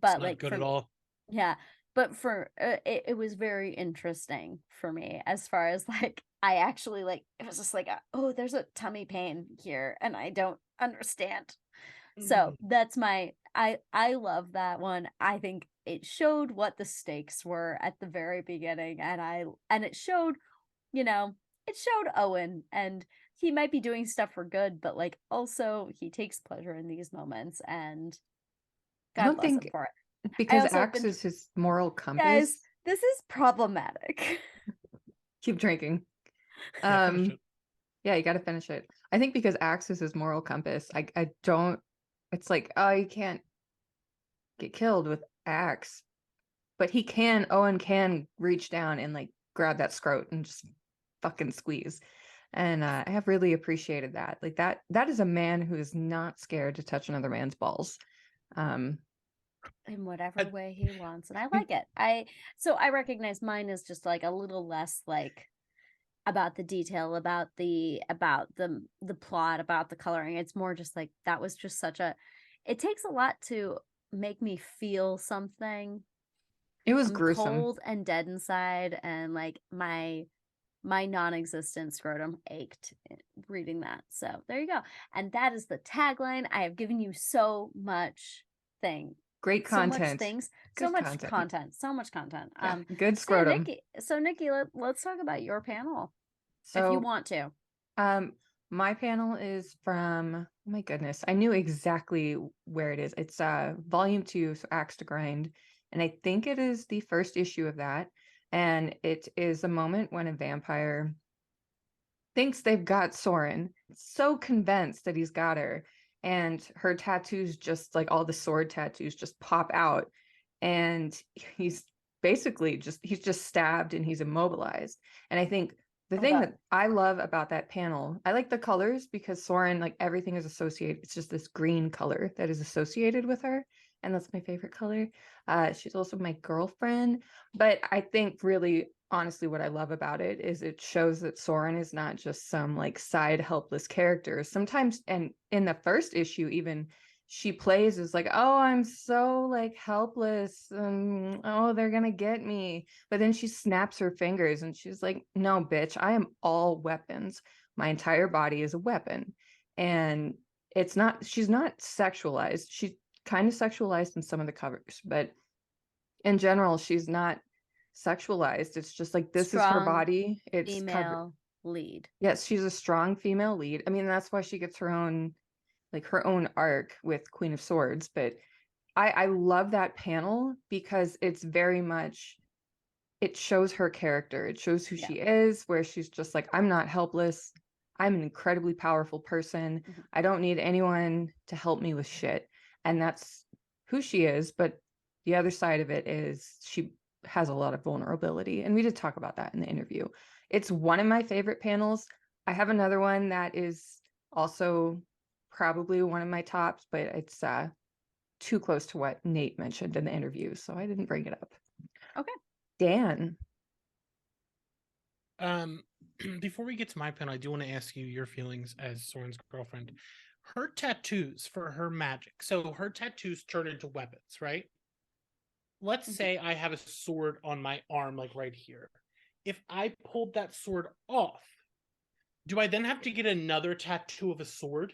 But It's like not good at all. Yeah, but for it was very interesting for me as far as like I actually like it was just like oh, there's a tummy pain here and I don't understand. So that's my I love that one. I think it showed what the stakes were at the very beginning, and it showed, you know, it showed Owen, and he might be doing stuff for good, but like also he takes pleasure in these moments, and I God don't bless him think for it. because also have Axe been- is his moral compass. Guys, this is problematic. Keep drinking. Yeah, finish it. Yeah, you got to finish it. I think because Axe is his moral compass. I don't. It's like, oh, you can't get killed with Axe, but he can. Owen can reach down and like grab that scrot and just fucking squeeze. And I have really appreciated that. Like that is a man who is not scared to touch another man's balls. In whatever way he wants, and I like it. I recognize mine is just like a little less like about the detail, about the plot, about the coloring. It's more just like that was just such a. It takes a lot to make me feel something. It was I'm gruesome. cold and dead inside, and like my non-existent scrotum ached reading that. So there you go. And that is the tagline. I have given you so much Great content. So much things. Good So much content. content. Yeah, good scrotum. Nikki, let's talk about your panel. So, if you want to. My panel is from, oh my goodness, I knew exactly where it is. It's volume 2, so Axe to Grind. And I think it is the first issue of that. And it is a moment when a vampire thinks they've got Soren, so convinced that he's got her. And her tattoos, just like all the sword tattoos, just pop out. And he's basically he's just stabbed and he's immobilized. And I think the thing that I love about that panel, I like the colors because Soren, like everything is associated. It's just this green color that is associated with her. And that's my favorite color. She's also my girlfriend. But I think really, honestly, what I love about it is it shows that Soren is not just some like side helpless character. Sometimes, and in the first issue, even she plays as like, oh, I'm so like helpless. Oh, they're going to get me. But then she snaps her fingers and she's like, no, bitch, I am all weapons. My entire body is a weapon. And she's not sexualized. She's kind of sexualized in some of the covers, but in general, she's not sexualized. It's just like this is her body. It's female lead. Yes, she's a strong female lead. I mean, that's why she gets her own arc with Queen of Swords. But I love that panel because it's very much, it shows her character. It shows who she is, where she's just like, I'm not helpless. I'm an incredibly powerful person. Mm-hmm. I don't need anyone to help me with shit. And that's who she is. But the other side of it is she has a lot of vulnerability. And we did talk about that in the interview. It's one of my favorite panels. I have another one that is also probably one of my tops, but it's too close to what Nate mentioned in the interview, so I didn't bring it up. Okay. Dan. Before we get to my panel, I do want to ask you your feelings as Soren's girlfriend. Her tattoos for her magic. So her tattoos turn into weapons, right? Let's say I have a sword on my arm, like right here. If I pulled that sword off, do I then have to get another tattoo of a sword?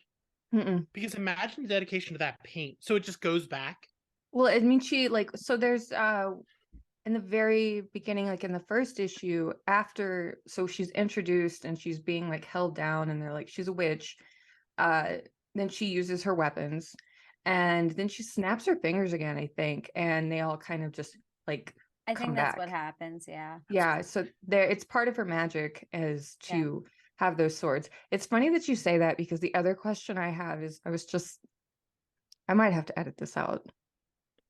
Mm-mm. Because imagine the dedication to that paint. So it just goes back. Well, I mean, she like, so there's in the very beginning, like in the first issue, after, so she's introduced and she's being like held down and they're like, she's a witch. Then she uses her weapons and then she snaps her fingers again, I think, and they all kind of just like I think that's back. what happens. Yeah. Yeah. So there, it's part of her magic is to have those swords. It's funny that you say that because the other question I have is I might have to edit this out.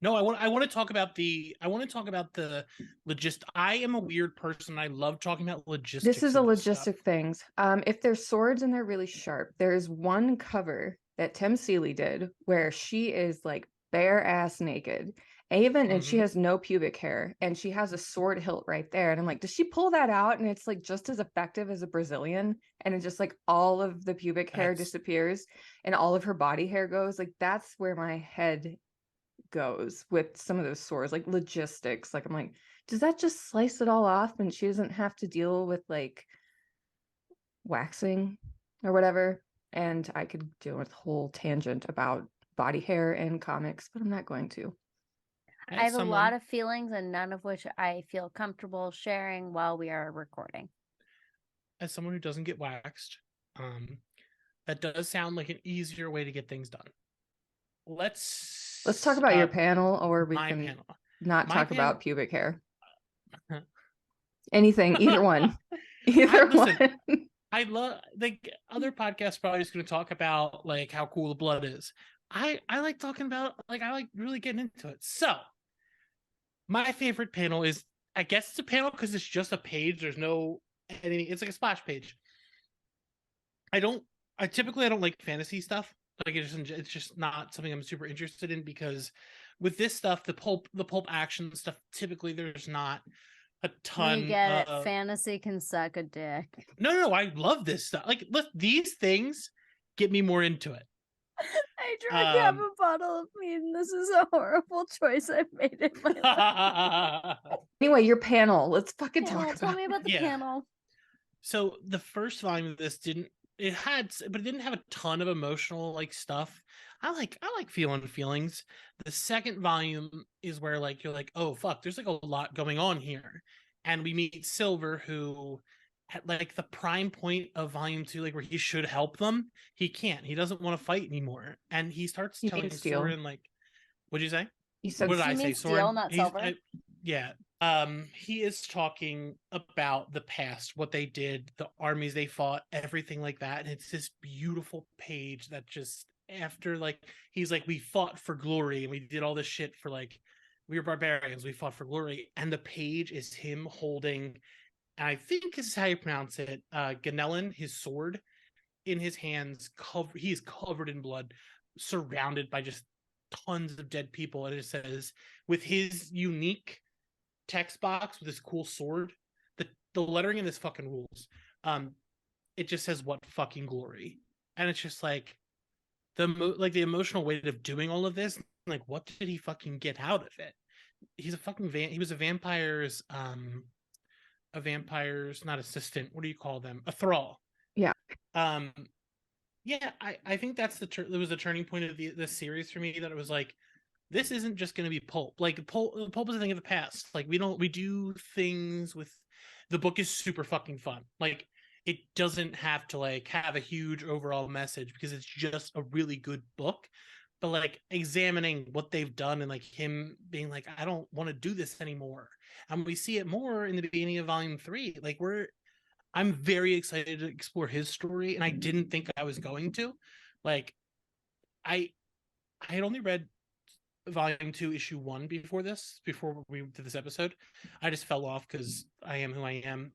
No, I want to talk about the I am a weird person. I love talking about logistics. This is a logistic things. If there's swords and they're really sharp, there is one cover that Tim Seeley did where she is like bare ass naked. And she has no pubic hair and she has a sword hilt right there. And I'm like, does she pull that out? And it's like just as effective as a Brazilian. And it's just like all of the pubic hair disappears and all of her body hair goes. Like that's where my head goes with some of those swords, like logistics. Like I'm like, does that just slice it all off and she doesn't have to deal with like waxing or whatever? And I could do a whole tangent about body hair in comics, but I'm not going to. I have a lot of feelings, and none of which I feel comfortable sharing while we are recording. As someone who doesn't get waxed, that does sound like an easier way to get things done. Let's talk about your panel, or we can panel. not talk about pubic hair. Anything, either one. One. I love, like, other podcasts probably just going to talk about like how cool the blood is. I like talking about, like, I like really getting into it. So my favorite panel is, I guess it's a panel because it's just a page. There's no anything. It's like a splash page. I typically don't like fantasy stuff. Like, it's just not something I'm super interested in, because with this stuff, the pulp action stuff, typically there's not a ton. We get it. Fantasy can suck a dick. No, I love this stuff. Like, these things get me more into it. I drank half a bottle of mead, and this is a horrible choice I've made in my life. Anyway, your panel. Let's fucking talk about it. Tell me about the panel. So the first volume of this didn't have a ton of emotional, like, stuff. I like feeling feelings. The second volume is where, like, you're like, oh fuck, there's like a lot going on here. And we meet Silver, who at like the prime point of volume 2, like where he should help them, he can't. He doesn't want to fight anymore. And he starts telling Soren, like, what'd you say? You said, what did I say? Soren, not Silver. Yeah. He is talking about the past, what they did, the armies they fought, everything like that. And it's this beautiful page that just, after, like, he's like, we fought for glory and we did all this shit for, like, we were barbarians, we fought for glory. And the page is him holding, and I think this is how you pronounce it, Ganellan, his sword, in his hands. He is covered in blood, surrounded by just tons of dead people. And it says, with his unique text box with this cool sword, the lettering in this fucking rules. It just says, what fucking glory. And it's just like the emotional weight of doing all of this. Like, what did he fucking get out of it? He's a fucking he was a vampire's not assistant, what do you call them, a thrall. Yeah. Yeah, I think that's it was the turning point of this series for me, that it was like, this isn't just going to be pulp. Like, pulp is a thing of the past. Like, we do things with, the book is super fucking fun. Like, it doesn't have to, like, have a huge overall message, because it's just a really good book. But, like, examining what they've done, and, like, him being like, I don't want to do this anymore. And we see it more in the beginning of volume 3. Like, I'm very excited to explore his story, and I didn't think I was going to. Like, I had only read volume 2, issue 1 before we did this episode. I just fell off because I am who I am.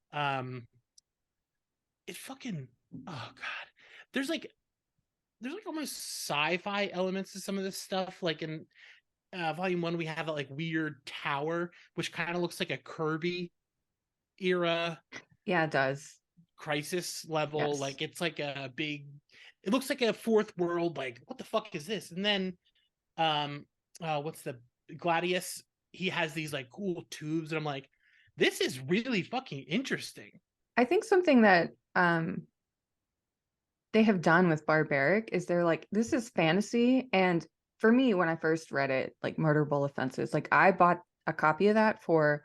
It fucking, oh god, there's like almost sci-fi elements to some of this stuff. Like, in volume 1, we have that, like, weird tower which kind of looks like a Kirby era, yeah, it does, crisis level. Yes. Like, it's like a big, it looks like a fourth world, like, what the fuck is this? And then what's the Gladius, he has these, like, cool tubes, and I'm like, this is really fucking interesting. I think something that they have done with Barbaric is they're like, this is fantasy. And for me, when I first read it, like Murderable Offenses, like, I bought a copy of that for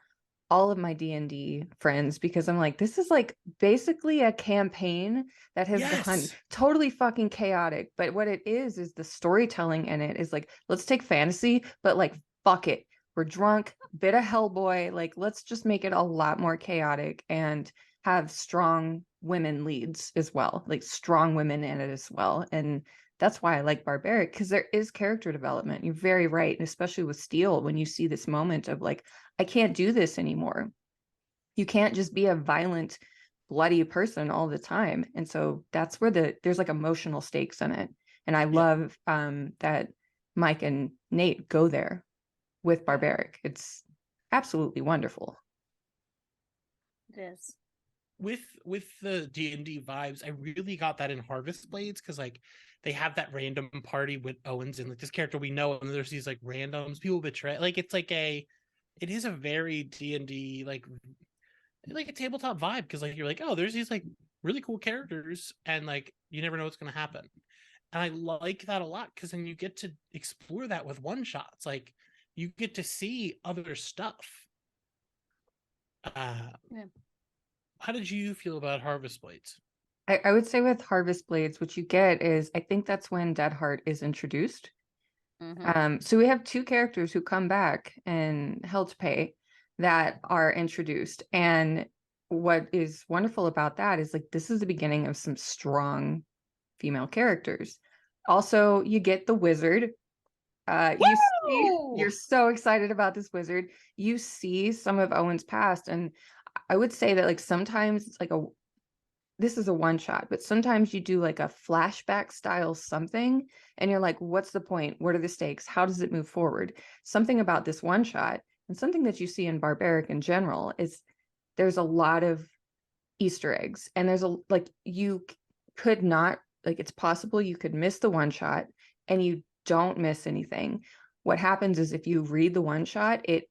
all of my D&D friends, because I'm like, this is like basically a campaign that has gone totally fucking chaotic. But what it is the storytelling in it is like, let's take fantasy, but, like, fuck it. We're drunk, bit of Hellboy. Like, let's just make it a lot more chaotic and have strong women leads as well, like strong women in it as well. And that's why I like Barbaric, because there is character development. You're very right. And especially with Steel, when you see this moment of like, I can't do this anymore. You can't just be a violent, bloody person all the time. And so that's where there's like emotional stakes in it. And I love that Mike and Nate go there with Barbaric. It's absolutely wonderful. It is. With the D&D vibes, I really got that in Harvest Blades, because, like, they have that random party with Owens and, like, this character we know, and there's these, like, randoms, people betray. Like, it's like it is a very D&D, like a tabletop vibe, because, like, you're like, oh, there's these, like, really cool characters, and, like, you never know what's going to happen. And I like that a lot, because then you get to explore that with one shots. Like, you get to see other stuff. How did you feel about Harvest Blades? I would say with Harvest Blades, what you get is, I think that's when Deadheart is introduced. So we have two characters who come back in Hell to Pay that are introduced. And what is wonderful about that is, like, this is the beginning of some strong female characters. Also, you get the wizard. You're so excited about this wizard. You see some of Owen's past, and I would say that, like, sometimes it's like this is a one shot, but sometimes you do like a flashback style something, and you're like, what's the point? What are the stakes? How does it move forward? Something about this one shot, and something that you see in Barbaric in general, is there's a lot of Easter eggs, and there's you could not, like, it's possible you could miss the one shot and you don't miss anything. What happens is, if you read the one shot, it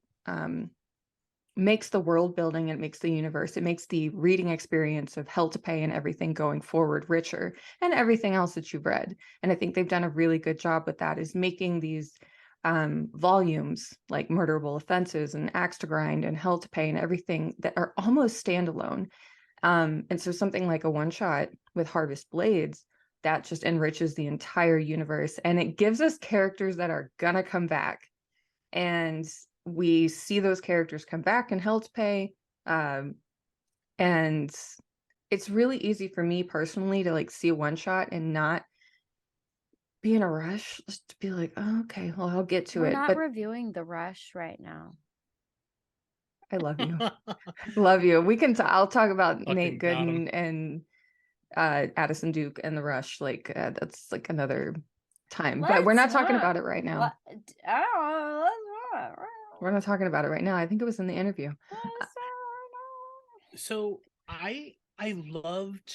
makes the world building, it makes the universe, it makes the reading experience of Hell to Pay and everything going forward richer, and everything else that you've read. And I think they've done a really good job with that, is making these volumes like Murderable Offenses and Axe to Grind and Hell to Pay and everything that are almost standalone. And so something like a one shot with Harvest Blades, that just enriches the entire universe, and it gives us characters that are gonna come back. And we see those characters come back in Hell to Pay. And it's really easy for me personally to, like, see a one shot and not be in a rush, just to be like, oh, okay, well, I'll get to We're it. not But reviewing The Rush right now. I love you. Love you. We can I'll talk about Nate got 'em. Gooden and Addison Duke and The Rush, like, that's like another time. But we're not talking about it right now. We're not talking about it right now. I think it was in the interview. So I loved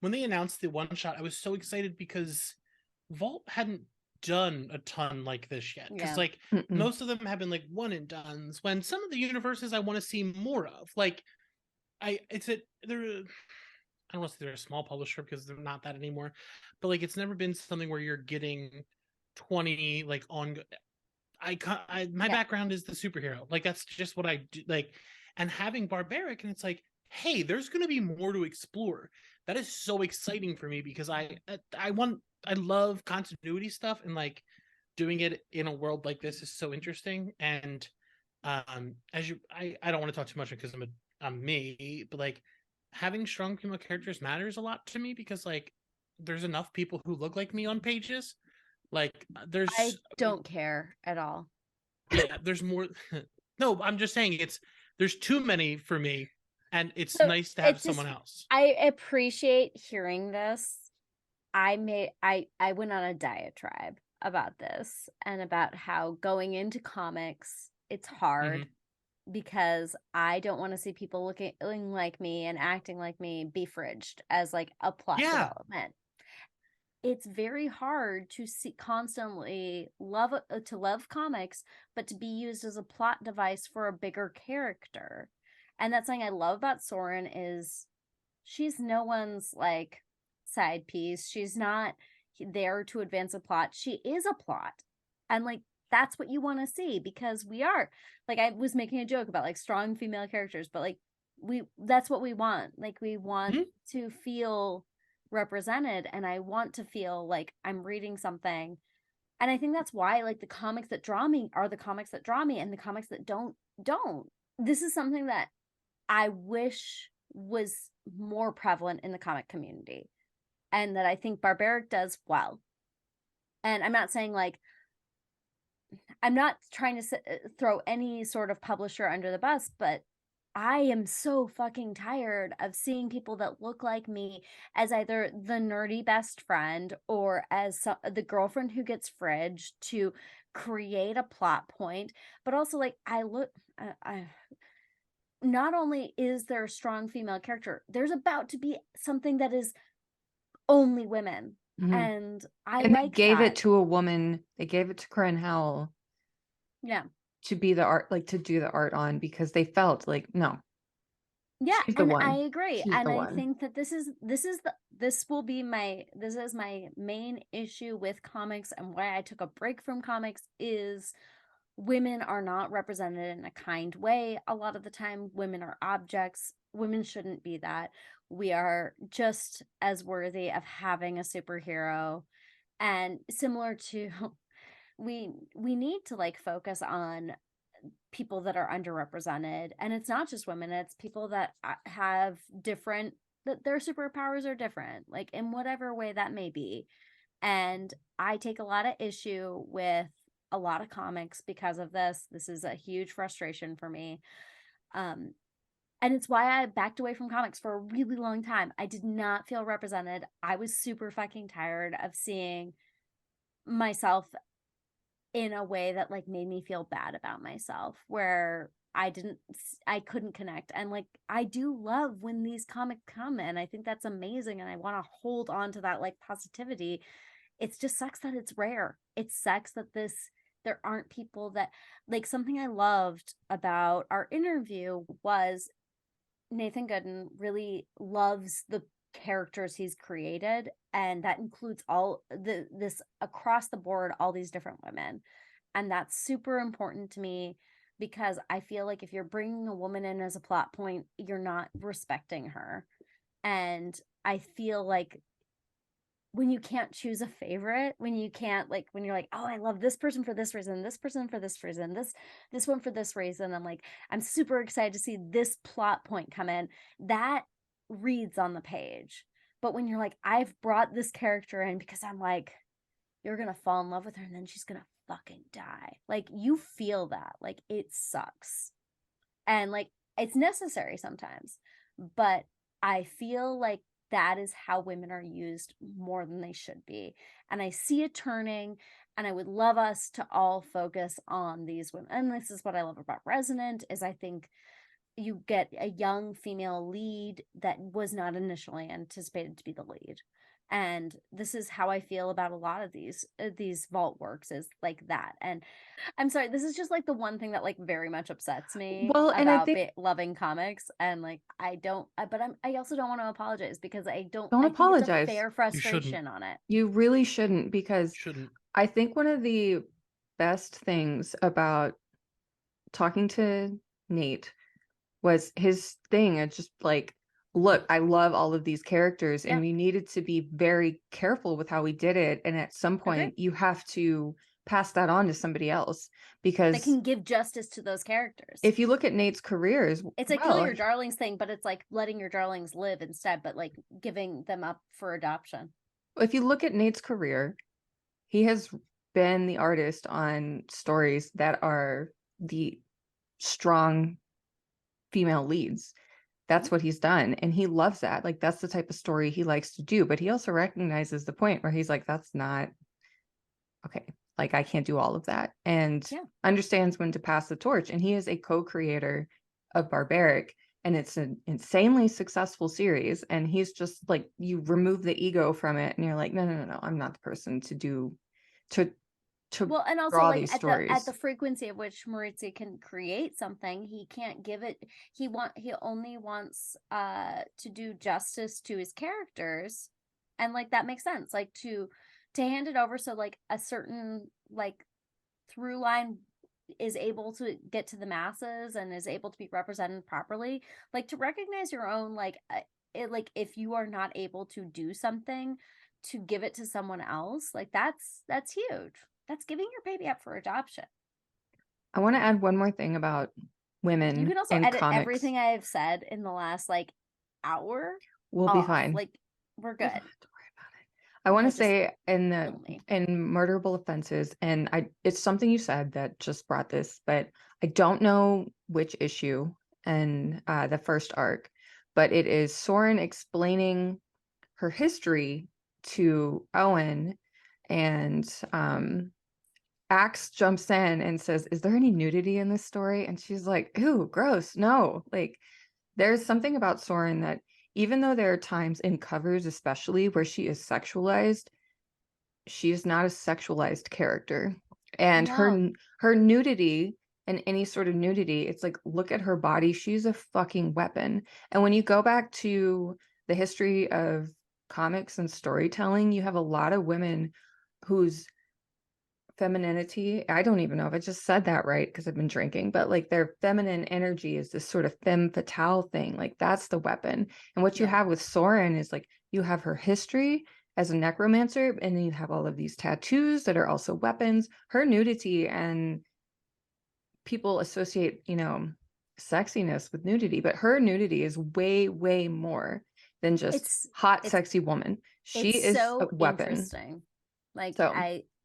when they announced the one shot. I was so excited because Vault hadn't done a ton like this yet. Because like most of them have been like one and dones. When some of the universes I want to see more of, like I don't want to say they're a small publisher because they're not that anymore, but like it's never been something where you're getting 20 like on. My background is the superhero. Like that's just what I do. Like, and having Barbaric, and it's like, hey, there's going to be more to explore. That is so exciting for me because I love continuity stuff, and like doing it in a world like this is so interesting. And I don't want to talk too much because I'm me, but like having strong female characters matters a lot to me because like there's enough people who look like me on pages. Like I don't care at all. Yeah, there's more. No, I'm just saying there's too many for me, and it's nice to have someone else. I appreciate hearing this. I went on a diatribe about this and about how going into comics it's hard because I don't want to see people looking like me and acting like me be fridged as like a plot development. It's very hard to constantly love comics, but to be used as a plot device for a bigger character. And that's something I love about Soren is she's no one's like side piece. She's not there to advance a plot. She is a plot. And like, that's what you want to see because we are like, I was making a joke about like strong female characters, but like that's what we want. Like we want to feel represented, and I want to feel like I'm reading something. And I think that's why like the comics that draw me are the comics that draw me, and the comics that don't. This is something that I wish was more prevalent in the comic community, and that I think Barbaric does well. And I'm not saying like I'm not trying to throw any sort of publisher under the bus, but I am so fucking tired of seeing people that look like me as either the nerdy best friend or as the girlfriend who gets fridged to create a plot point. But also, like, not only is there a strong female character, there's about to be something that is only women. And they gave it to a woman. They gave it to Corin Howell. Yeah. To be the art, like to do the art on, because they felt like no. Yeah, and I agree. She's and I think that this is my main issue with comics, and why I took a break from comics is women are not represented in a kind way. A lot of the time, women are objects. Women shouldn't be that. We are just as worthy of having a superhero. And similar to, we need to like focus on people that are underrepresented. And it's not just women, it's people that have different, that their superpowers are different, like in whatever way that may be. And I take a lot of issue with a lot of comics because of this. This is a huge frustration for me. And it's why I backed away from comics for a really long time. I did not feel represented. I was super fucking tired of seeing myself in a way that like made me feel bad about myself, where I couldn't connect. And like, I do love when these comics come, and I think that's amazing. And I want to hold on to that like positivity. It just sucks that it's rare. It sucks that there aren't people that like, something I loved about our interview was Nathan Gooden really loves the characters he's created, and that includes all this across the board, all these different women. And that's super important to me, because I feel like if you're bringing a woman in as a plot point, you're not respecting her. And I feel like when you can't choose a favorite, when you can't like, when you're like, oh, I love this person for this reason, this person for this reason, this one for this reason, I'm like, I'm super excited to see this plot point come in, that reads on the page. But when you're like, I've brought this character in because I'm like, you're gonna fall in love with her and then she's gonna fucking die, like you feel that, like it sucks. And like, it's necessary sometimes, but I feel like that is how women are used more than they should be. And I see it turning, and I would love us to all focus on these women. And this is what I love about Resonant, is I think you get a young female lead that was not initially anticipated to be the lead. And this is how I feel about a lot of these Vault works, is like that. And I'm sorry, this is just like the one thing that like very much upsets me and I think loving comics. And like, I also don't want to apologize, because I think apologize. it's a fair frustration on it. You really shouldn't, because Shouldn't. I think one of the best things about talking to Nate was his thing. It's just like, look, I love all of these characters, and we needed to be very careful with how we did it. And at some point, you have to pass that on to somebody else, because they can give justice to those characters. If you look at Nate's careers, it's a kill your darlings thing, but it's like letting your darlings live instead, but like giving them up for adoption. If you look at Nate's career, he has been the artist on stories that are the strong female leads. That's what he's done, and he loves that. Like, that's the type of story he likes to do. But he also recognizes the point where he's like, that's not okay. Like, I can't do all of that, and understands when to pass the torch. And he is a co-creator of Barbaric, and it's an insanely successful series. And he's just like, you remove the ego from it, and you're like, no, I'm not the person to well, and also like these stories. at the frequency of which Moreci can create something, he can't give it. He only wants to do justice to his characters, and like that makes sense. Like to hand it over so like a certain like through line is able to get to the masses and is able to be represented properly. Like to recognize your own like if you are not able to do something, to give it to someone else, like that's huge. That's giving your baby up for adoption. I want to add one more thing about women. You can also in edit comics. everything I have said in the last like hour. We'll be fine. Like we're good. I want to say in Murderable Offenses, and it's something you said that just brought this, but I don't know which issue in the first arc, but it is Soren explaining her history to Owen, and Axe jumps in and says, is there any nudity in this story? And she's like, ooh, gross. No, like there's something about Soren that even though there are times in covers, especially where she is sexualized, she is not a sexualized character. And her nudity, and any sort of nudity, it's like, look at her body. She's a fucking weapon. And when you go back to the history of comics and storytelling, you have a lot of women whose femininity. I don't even know if I just said that right because I've been drinking, but like their feminine energy is this sort of femme fatale thing. Like that's the weapon. And what you have with Soren is like you have her history as a necromancer, and then you have all of these tattoos that are also weapons. Her nudity, and people associate, sexiness with nudity, but her nudity is way, way more than just sexy woman. She is so a weapon. Interesting. Like so,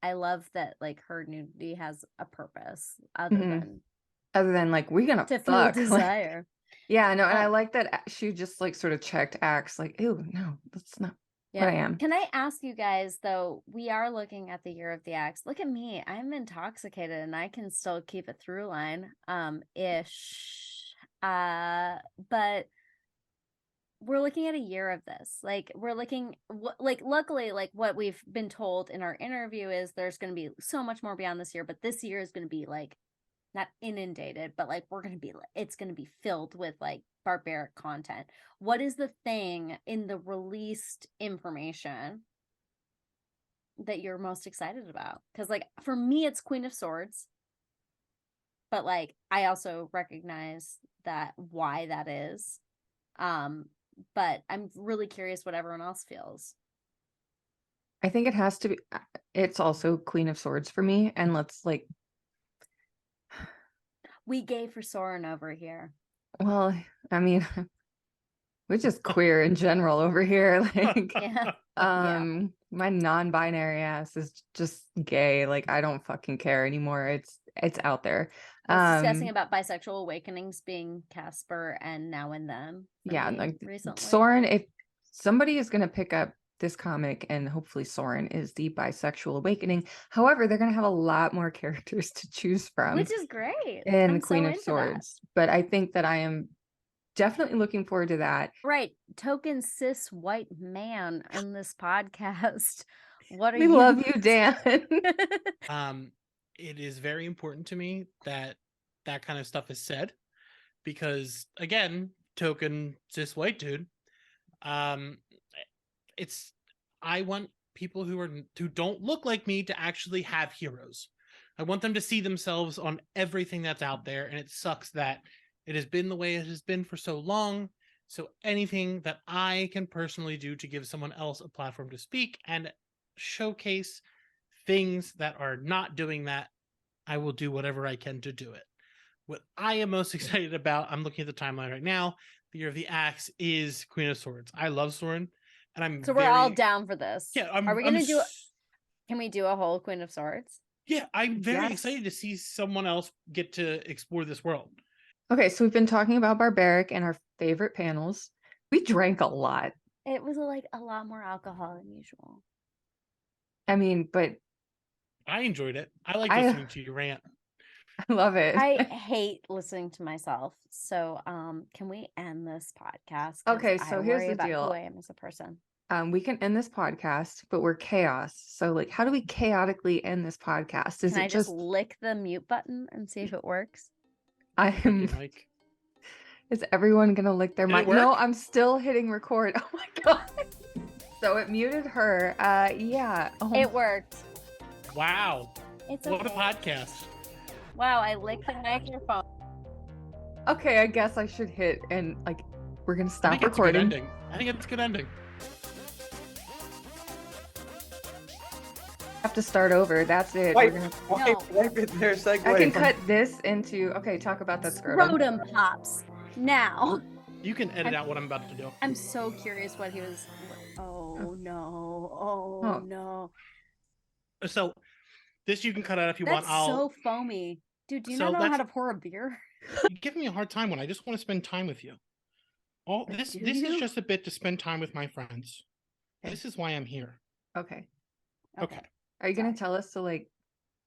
I love that like her nudity has a purpose other than like we're gonna to fuck. feel desire. Yeah, no, and I like that she just like sort of checked Axe, like, ew, no, that's not what I am. Can I ask you guys though? We are looking at the year of the Axe. Look at me, I'm intoxicated, and I can still keep a through line, ish. But we're looking at a year of this. Like we're looking, luckily, like what we've been told in our interview is there's going to be so much more beyond this year, but this year is going to be like not inundated, but like it's going to be filled with like barbaric content. What is the thing in the released information that you're most excited about? Because like for me, it's Queen of Swords, but like I also recognize that why that is. But I'm really curious what everyone else feels. I think it has to be. It's also Queen of Swords for me, and let's like. We gay for Soren over here. Well, I mean, we're just queer in general over here. Like, my non-binary ass is just gay. Like, I don't fucking care anymore. It's out there. I was discussing about bisexual awakenings being Casper and Now and Then. Yeah, like recently. Soren, if somebody is going to pick up this comic, and hopefully Soren is the bisexual awakening. However, they're going to have a lot more characters to choose from, which is great. In Queen of Swords. But I think that I am definitely looking forward to that. Right. Token cis white man in this podcast. What are we love you, Dan. It is very important to me that that kind of stuff is said, because again, token cis white dude. I want people who don't look like me to actually have heroes. I want them to see themselves on everything that's out there, and it sucks that it has been the way it has been for so long. So anything that I can personally do to give someone else a platform to speak and showcase things that are not doing that, I will do whatever I can to do it. What I am most excited about, I'm looking at the timeline right now, the Year of the Axe is Queen of Swords. I love Soren, and we're all down for this. Yeah, are we gonna do? Can we do a whole Queen of Swords? Yeah, I'm very excited to see someone else get to explore this world. Okay, so we've been talking about Barbaric and our favorite panels. We drank a lot. It was like a lot more alcohol than usual. I mean, but I enjoyed it. I like listening to you rant. I love it. I hate listening to myself. So, can we end this podcast? Okay, so here's the deal. Who I am as a person. We can end this podcast, but we're chaos. So, like, how do we chaotically end this podcast? Can I just lick the mute button and see if it works? Is everyone gonna lick their mic? No, I'm still hitting record. Oh my god! So it muted her. Yeah. Oh. It worked. Wow. It's what a podcast. Wow, I licked the microphone. Okay, I guess I should hit and like we're gonna stop recording. I think it's a good ending. Have to start over. That's it. Wait there, segue. I can cut this into. Okay, talk about that scrotum pops now. You can edit out what I'm about to do. I'm so curious what he was. Oh no! Oh no! So this you can cut out if you want. That's so foamy, dude. Do you not know how to pour a beer? You give me a hard time when I just want to spend time with you. This is just a bit to spend time with my friends. Okay. This is why I'm here. Okay. Okay. Are you gonna tell us to like?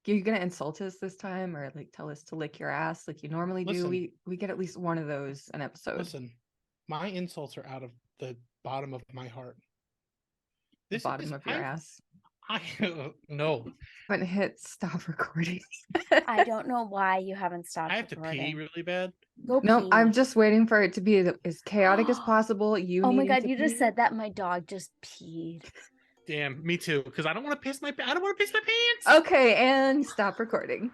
Are you gonna insult us this time, or like tell us to lick your ass like you normally do? We get at least one of those an episode. Listen, my insults are out of the bottom of my heart. The bottom of your ass. I no. But hit stop recording. I don't know why you haven't stopped. I have to pee really bad. No, I'm just waiting for it to be as chaotic as possible. Oh my god, you just said that. My dog just peed. Damn, me too. Because I don't want to piss my pants. Okay, and stop recording.